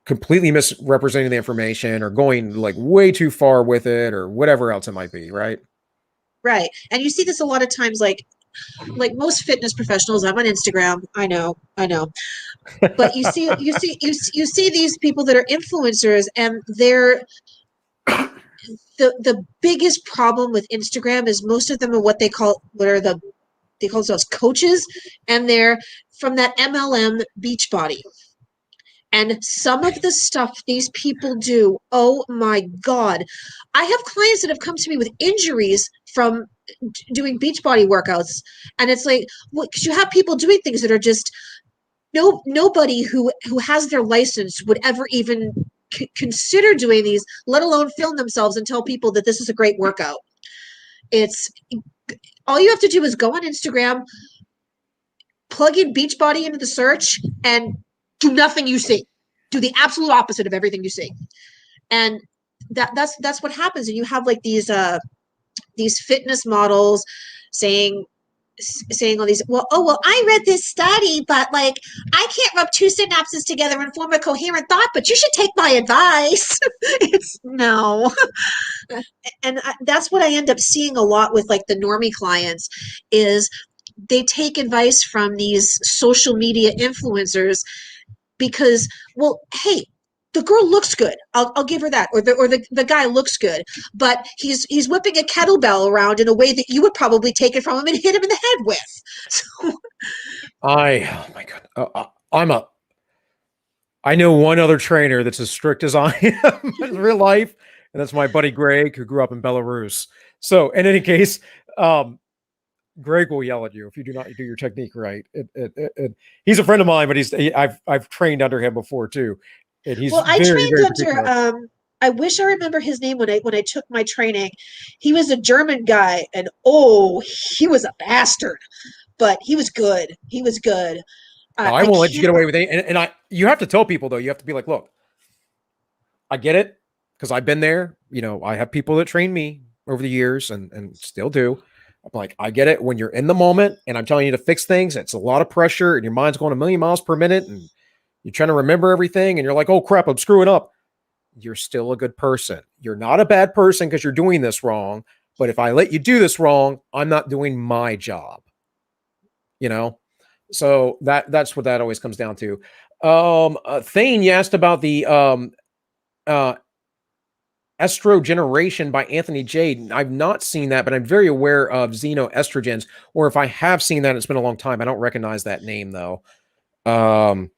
completely misrepresenting the information or going like way too far with it or whatever else it might be, right? Right. And you see this a lot of times, like most fitness professionals. I'm on Instagram. I know. But you see these people that are influencers, and they're the biggest problem with Instagram is most of them are they call themselves coaches, and they're from that MLM Beachbody. And some of the stuff these people do, oh my God. I have clients that have come to me with injuries from doing Beachbody workouts. And it's like, well, because you have people doing things that are just, nobody who has their license would ever even consider doing these, let alone film themselves and tell people that this is a great workout. It's all you have to do is go on Instagram, plug in Beachbody into the search, and do nothing you see. Do the absolute opposite of everything you see. And that's what happens. And you have like these fitness models saying all these, well, I read this study, but like I can't rub two synapses together and form a coherent thought, but you should take my advice. It's no. And that's what I end up seeing a lot with like the normie clients is they take advice from these social media influencers because, well, hey, the girl looks good. I'll give her that. Or the guy looks good, but he's whipping a kettlebell around in a way that you would probably take it from him and hit him in the head with. So. Oh my God. I know one other trainer that's as strict as I am in real life, and that's my buddy Greg, who grew up in Belarus. So in any case, Greg will yell at you if you do not do your technique right. He's a friend of mine, but I've trained under him before too. And he's I trained under. I wish I remember his name when I took my training. He was a German guy, and he was a bastard, but he was good. I won't let you get away with it. And you have to tell people though, you have to be like, look, I get it because I've been there. You know, I have people that train me over the years and still do. I'm like, I get it when you're in the moment and I'm telling you to fix things. It's a lot of pressure and your mind's going a million miles per minute and you're trying to remember everything and you're like, oh crap, I'm screwing up. You're still a good person. You're not a bad person because you're doing this wrong. But if I let you do this wrong, I'm not doing my job. You know? So that's what that always comes down to. Thane, you asked about the Estrogeneration by Anthony J. I've not seen that, but I'm very aware of xenoestrogens, or if I have seen that, it's been a long time. I don't recognize that name though. In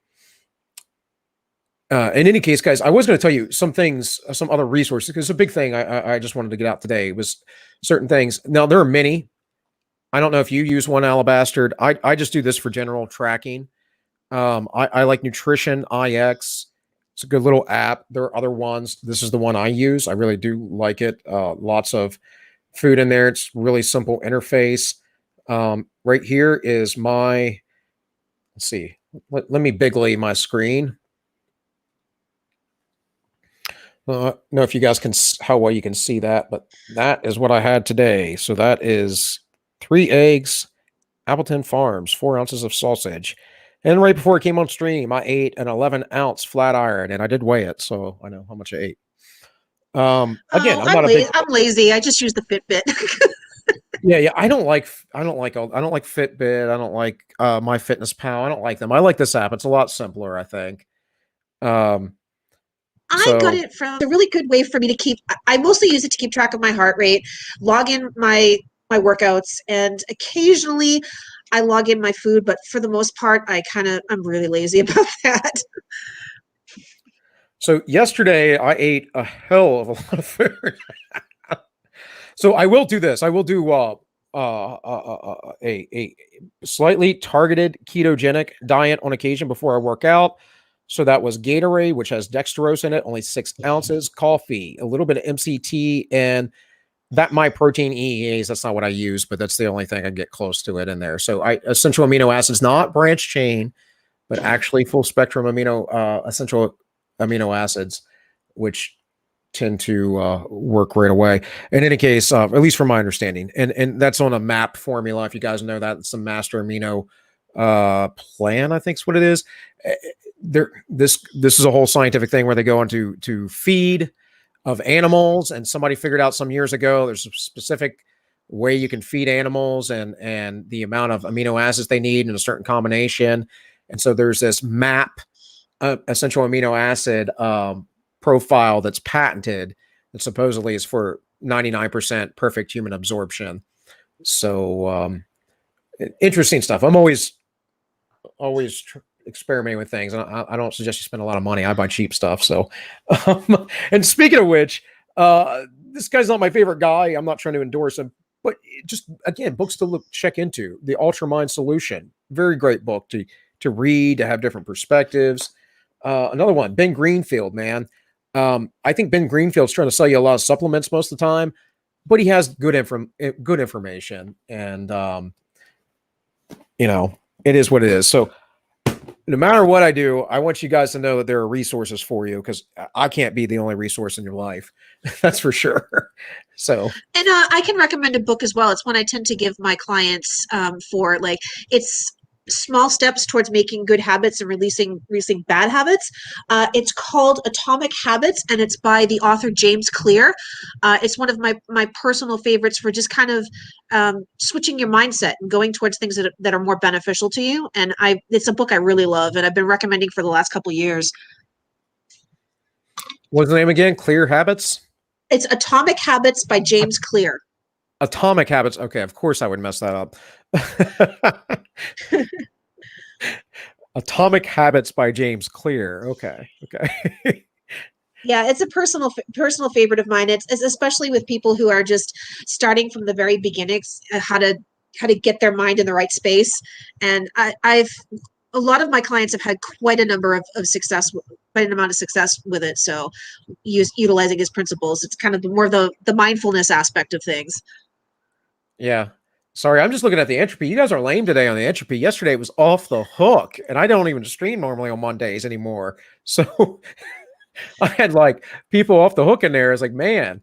any case, guys, I was going to tell you some things, some other resources, because it's a big thing I just wanted to get out today was certain things. Now, there are many. I don't know if you use one, Alabastard. I just do this for general tracking. I like Nutrition IX. It's a good little app. There are other ones. This is the one I use. I really do like it. Lots of food in there. It's really simple interface. Right here is my, let's see. Let me bigly my screen. I don't know if you guys can, how well you can see that, but that is what I had today. So that is 3 eggs, Appleton Farms, 4 ounces of sausage. And right before it came on stream, I ate an 11-ounce flat iron, and I did weigh it, so I know how much I ate. Again, I'm lazy. I just use the Fitbit. Yeah. I don't like Fitbit. I don't like MyFitnessPal. I don't like them. I like this app. It's a lot simpler, I think. I got it from a really good way for me to keep. I mostly use it to keep track of my heart rate, log in my workouts, and occasionally I log in my food. But for the most part, I'm really lazy about that. So yesterday I ate a hell of a lot of food. So I will do this. I will do a slightly targeted ketogenic diet on occasion before I work out. So that was Gatorade, which has dextrose in it, only 6 ounces, coffee, a little bit of MCT, and that MyProtein EEAs. That's not what I use, but that's the only thing I get close to it in there. So essential amino acids, not branch chain, but actually full spectrum essential amino acids, which tend to work right away. In any case, at least from my understanding, and that's on a MAP formula. If you guys know that, it's a master amino plan, I think is what it is. This is a whole scientific thing where they go into feed of animals, and somebody figured out some years ago there's a specific way you can feed animals and the amount of amino acids they need in a certain combination. And so there's this MAP essential amino acid profile that's patented that supposedly is for 99% perfect human absorption. So interesting stuff. I'm always experimenting with things, and I don't suggest you spend a lot of money. I buy cheap stuff. So, and speaking of which, this guy's not my favorite guy. I'm not trying to endorse him, but just again, books to check into. The Ultramind Solution, very great book to read, to have different perspectives. Another one, Ben Greenfield, man. I think Ben Greenfield's trying to sell you a lot of supplements most of the time, but he has good information, and it is what it is. So no matter what I do, I want you guys to know that there are resources for you, because I can't be the only resource in your life. That's for sure. So, and I can recommend a book as well. It's one I tend to give my clients for, like, it's small steps towards making good habits and releasing bad habits. It's called Atomic Habits, and it's by the author James Clear. It's one of my personal favorites for just kind of switching your mindset and going towards things that are more beneficial to you. And it's a book I really love, and I've been recommending for the last couple of years. What's the name again? Clear Habits? It's Atomic Habits by James Clear. Atomic Habits. Okay, of course I would mess that up. Atomic Habits by James Clear. Okay. Yeah, it's a personal favorite of mine. It's especially with people who are just starting from the very beginnings, how to get their mind in the right space. And a lot of my clients have had quite an amount of success with it. So utilizing his principles, it's kind of more the mindfulness aspect of things. Yeah. Sorry, I'm just looking at the entropy. You guys are lame today on the entropy. Yesterday it was off the hook, and I don't even stream normally on Mondays anymore. So I had like people off the hook in there. It's like, man.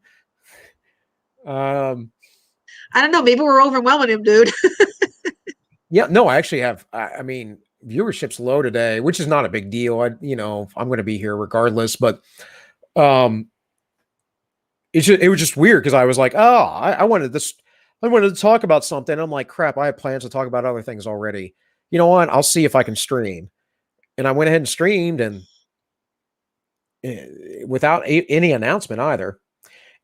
I don't know. Maybe we're overwhelming him, dude. Yeah, no, I actually have. I mean, viewership's low today, which is not a big deal. I'm going to be here regardless, but it was just weird because I was like, oh, I wanted this. I wanted to talk about something. I'm like, crap, I have plans to talk about other things already. You know what? I'll see if I can stream. And I went ahead and streamed, and without any announcement either.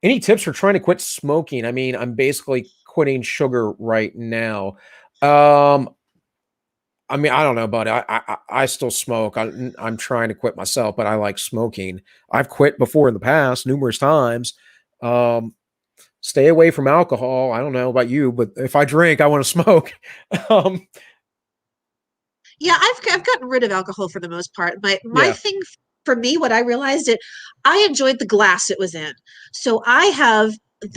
Any tips for trying to quit smoking? I mean, I'm basically quitting sugar right now. I mean, I don't know, buddy. I still smoke. I'm trying to quit myself, but I like smoking. I've quit before in the past numerous times. Stay away from alcohol. I don't know about you, but if I drink, I want to smoke. Yeah, I've gotten rid of alcohol for the most part. My Yeah. thing for me, what I realized I enjoyed the glass it was in. So I have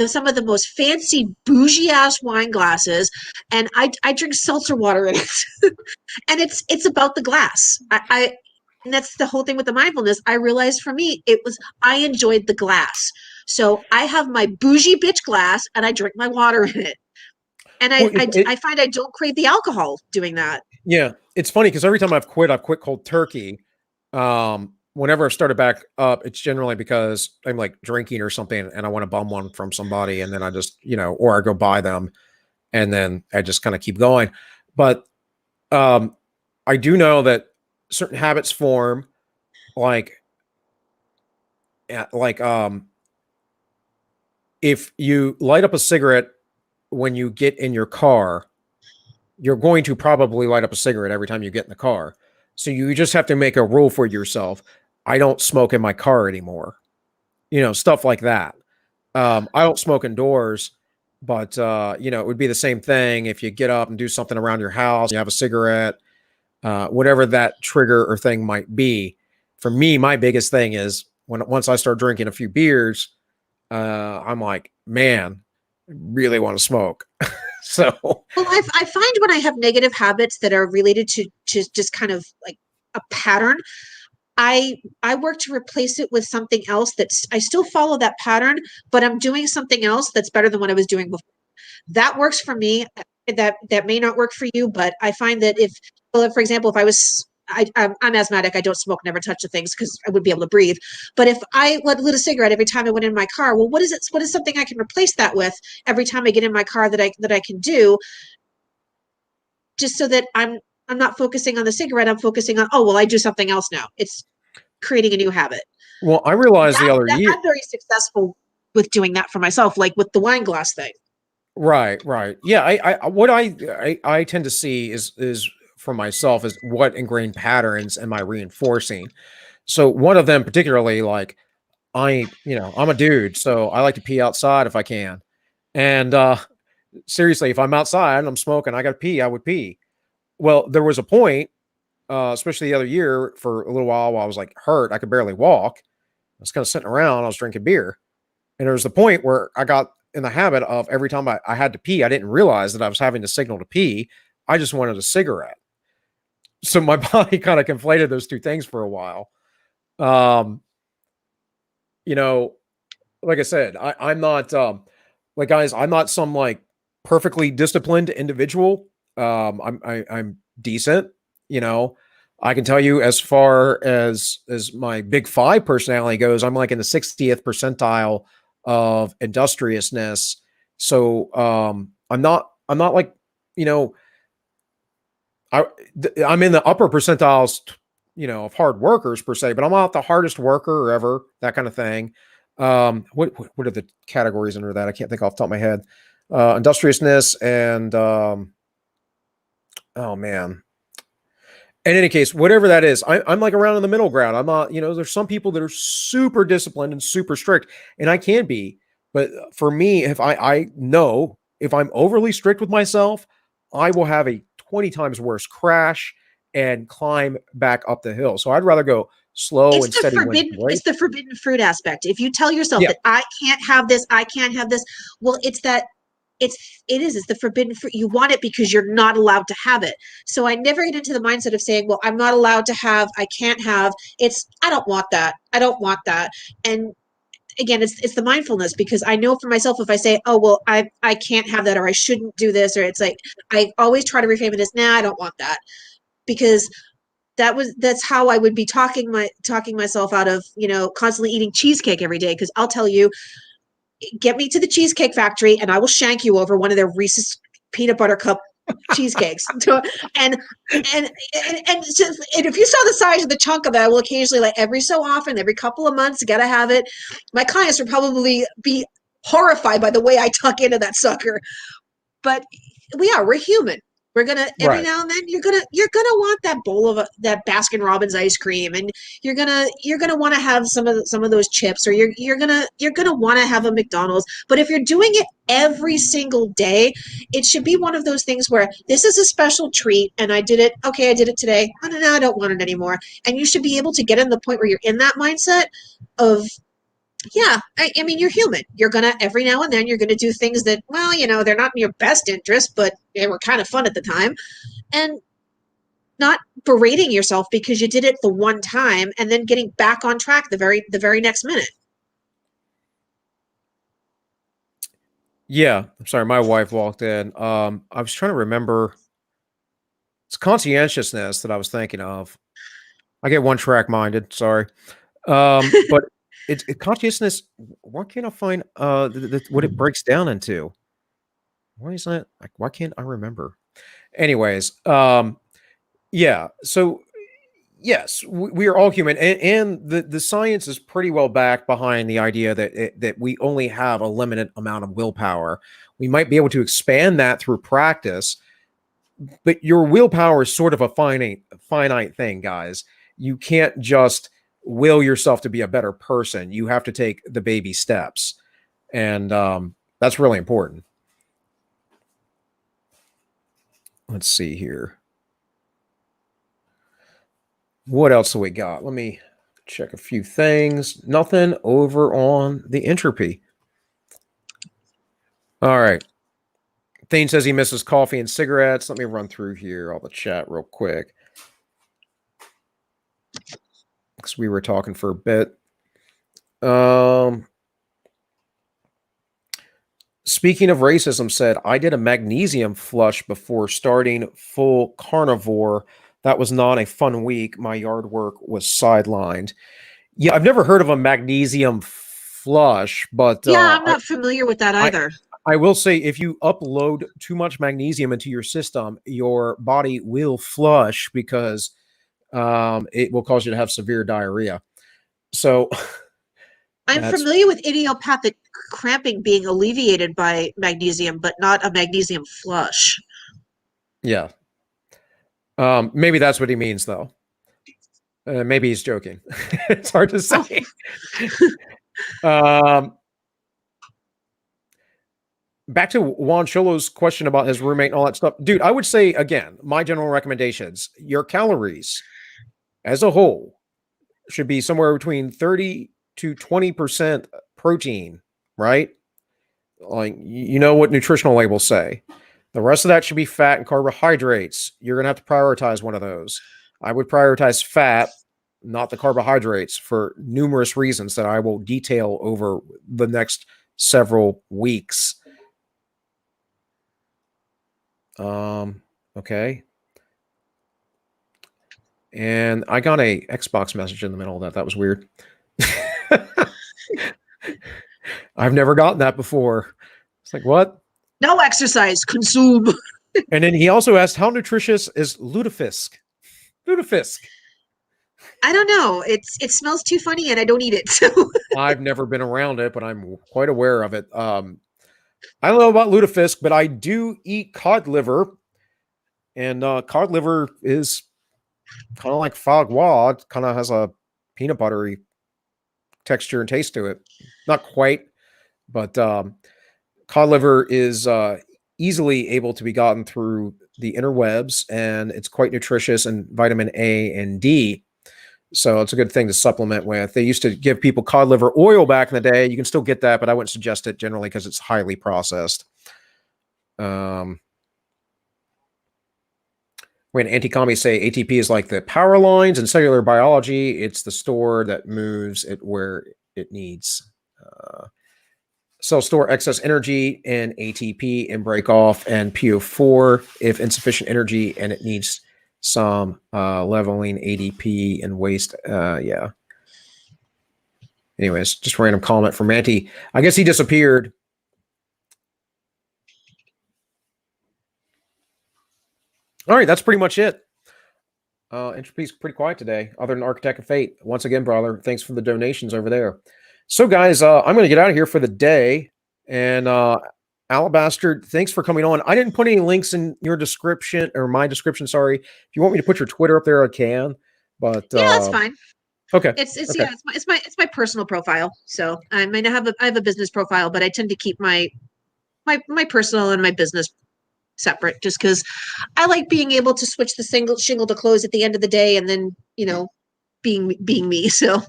some of the most fancy bougie ass wine glasses, and I drink seltzer water in it. And it's about the glass. And that's the whole thing with the mindfulness. I realized for me, I enjoyed the glass. So I have my bougie bitch glass and I drink my water in it. And I find I don't crave the alcohol doing that. Yeah, it's funny because every time I've quit cold turkey. Whenever I've started back up, it's generally because I'm like drinking or something and I want to bum one from somebody, and then I just, or I go buy them and then I just kind of keep going. But I do know that certain habits form, like if you light up a cigarette when you get in your car, you're going to probably light up a cigarette every time you get in the car. So you just have to make a rule for yourself. I don't smoke in my car anymore. Stuff like that. I don't smoke indoors, but it would be the same thing if you get up and do something around your house, you have a cigarette, whatever that trigger or thing might be. For me, my biggest thing is once I start drinking a few beers, I'm like, man, I really want to smoke. So, well, I find when I have negative habits that are related to just kind of like a pattern, I work to replace it with something else I still follow that pattern, but I'm doing something else that's better than what I was doing before. That works for me. That may not work for you, but I find that for example, if I'm asthmatic, I don't smoke, never touch the things because I wouldn't be able to breathe. But if I lit a cigarette every time I went in my car, well, what is something I can replace that with every time I get in my car that I can do, just so that I'm not focusing on the cigarette. I'm focusing on, oh, well, I do something else now. It's creating a new habit. Well, I realized the other year. I'm very successful with doing that for myself, like with the wine glass thing. Right. Yeah. What I tend to see is for myself is what ingrained patterns am I reinforcing? So one of them particularly, like I'm a dude, so I like to pee outside if I can. And seriously, if I'm outside and I'm smoking, I got to pee, I would pee. Well, there was a point, especially the other year for a little while I was like hurt. I could barely walk. I was kind of sitting around. I was drinking beer. And there was the point where I got in the habit of every time I had to pee, I didn't realize that I was having to signal to pee. I just wanted a cigarette. So my body kind of conflated those two things for a while. Like I said, I'm not like guys, I'm not some like perfectly disciplined individual. I'm decent, I can tell you as far as my big five personality goes, I'm like in the 60th percentile of industriousness. So I'm not like, I'm in the upper percentiles, of hard workers per se, but I'm not the hardest worker ever, that kind of thing. What are the categories under that? I can't think off the top of my head. Industriousness and oh man. In any case, whatever that is, I'm like around in the middle ground. I'm not, there's some people that are super disciplined and super strict, and I can be. But for me, if I know if I'm overly strict with myself, I will have a 20 times worse crash and climb back up the hill. So I'd rather go slow and steady. It's the forbidden fruit aspect. If you tell yourself that I can't have this, well, it's that it's the forbidden fruit. You want it because you're not allowed to have it. So I never get into the mindset of saying, well, I'm not allowed to have, I can't have. It's, I don't want that. I don't want that. And again, it's the mindfulness, because I know for myself, if I say, oh, well, I can't have that, or I shouldn't do this, or it's like, I always try to reframe it as, nah, I don't want that. Because that's how I would be talking myself out of, constantly eating cheesecake every day. Because I'll tell you, get me to the Cheesecake Factory and I will shank you over one of their Reese's peanut butter cup cheesecakes. and if you saw the size of the chunk of it, I will occasionally, like every so often, every couple of months, gotta have it. My clients would probably be horrified by the way I tuck into that sucker. But we're human. We're gonna every now and then you're gonna want that bowl of that Baskin Robbins ice cream, and you're gonna want to have some of those chips, or you're gonna want to have a McDonald's. But if you're doing it every single day, it should be one of those things where this is a special treat, and I did it. Okay, I did it today. Oh, no, I don't want it anymore. And you should be able to get in the point where you're in that mindset of, yeah, I mean, you're human. You're going to, every now and then, you're going to do things that, well, they're not in your best interest, but they were kind of fun at the time. And not berating yourself because you did it the one time and then getting back on track the very next minute. Yeah. I'm sorry. My wife walked in. I was trying to remember. It's conscientiousness that I was thinking of. I get one track minded. Sorry. But it's consciousness. Why can't I find what it breaks down into? Why is that? Like, why can't I remember? Anyways, yeah. So yes, we are all human, and the science is pretty well backed behind the idea that we only have a limited amount of willpower. We might be able to expand that through practice, but your willpower is sort of a finite thing, guys. You can't just will yourself to be a better person. You have to take the baby steps. And that's really important. Let's see here. What else do we got? Let me check a few things. Nothing over on the entropy. All right. Thane says he misses coffee and cigarettes. Let me run through here all the chat real quick, because we were talking for a bit. Speaking of racism, said, I did a magnesium flush before starting full carnivore. That was not a fun week. My yard work was sidelined. Yeah, I've never heard of a magnesium flush, but yeah, I'm not familiar with that either. I will say, if you upload too much magnesium into your system, your body will flush, because it will cause you to have severe diarrhea. So I'm familiar with idiopathic cramping being alleviated by magnesium, but not a magnesium flush. Yeah. Maybe that's what he means, though. Maybe he's joking. It's hard to say. Back to Juan Cholo's question about his roommate and all that stuff. Dude, I would say, again, my general recommendations, your calories as a whole should be somewhere between 30 to 20% protein, right? Like, you know what nutritional labels say. The rest of that should be fat and carbohydrates. You're going to have to prioritize one of those. I would prioritize fat, not the carbohydrates, for numerous reasons that I will detail over the next several weeks. Okay. And I got a Xbox message in the middle of that. That was weird. I've never gotten that before. It's like, what? No exercise, consume. And then he also asked, how nutritious is lutefisk? Lutefisk. I don't know. It smells too funny and I don't eat it. So I've never been around it, but I'm quite aware of it. I don't know about lutefisk, but I do eat cod liver. And cod liver is kind of like foie gras. It kind of has a peanut buttery texture and taste to it. Not quite, but cod liver is easily able to be gotten through the interwebs, and it's quite nutritious in vitamin A and D. So it's a good thing to supplement with. They used to give people cod liver oil back in the day. You can still get that, but I wouldn't suggest it generally because it's highly processed. When anti-commies say ATP is like the power lines in cellular biology, it's the store that moves it where it needs. Cells store excess energy in ATP and break off and PO4 if insufficient energy, and it needs some leveling ADP and waste. Yeah. Anyways, just random comment from Manti. I guess he disappeared. All right, that's pretty much it. Entropy's pretty quiet today, other than Architect of Fate. Once again, brother, thanks for the donations over there. So, guys, I'm going to get out of here for the day. And Alabastard, thanks for coming on. I didn't put any links in your description, or my description, sorry. If you want me to put your Twitter up there, I can. But yeah, that's fine. Okay. It's okay. Yeah, it's my personal profile. So I mean, I have a business profile, but I tend to keep my personal and my business separate, just because I like being able to switch the shingle to close at the end of the day, and then being me. So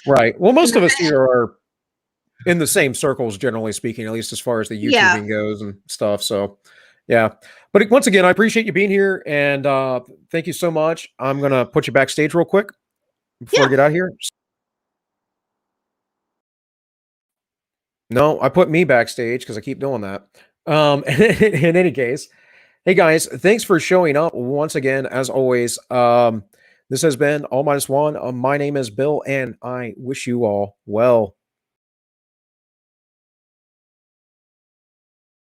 right. Well, most of us here are in the same circles, generally speaking, at least as far as the YouTubing goes and stuff. So, yeah. But once again, I appreciate you being here, and thank you so much. I'm gonna put you backstage real quick before I get out of here. No, I put me backstage because I keep doing that. In any case, hey guys, thanks for showing up once again. As always, this has been All Minus One. My name is Bill, and I wish you all well.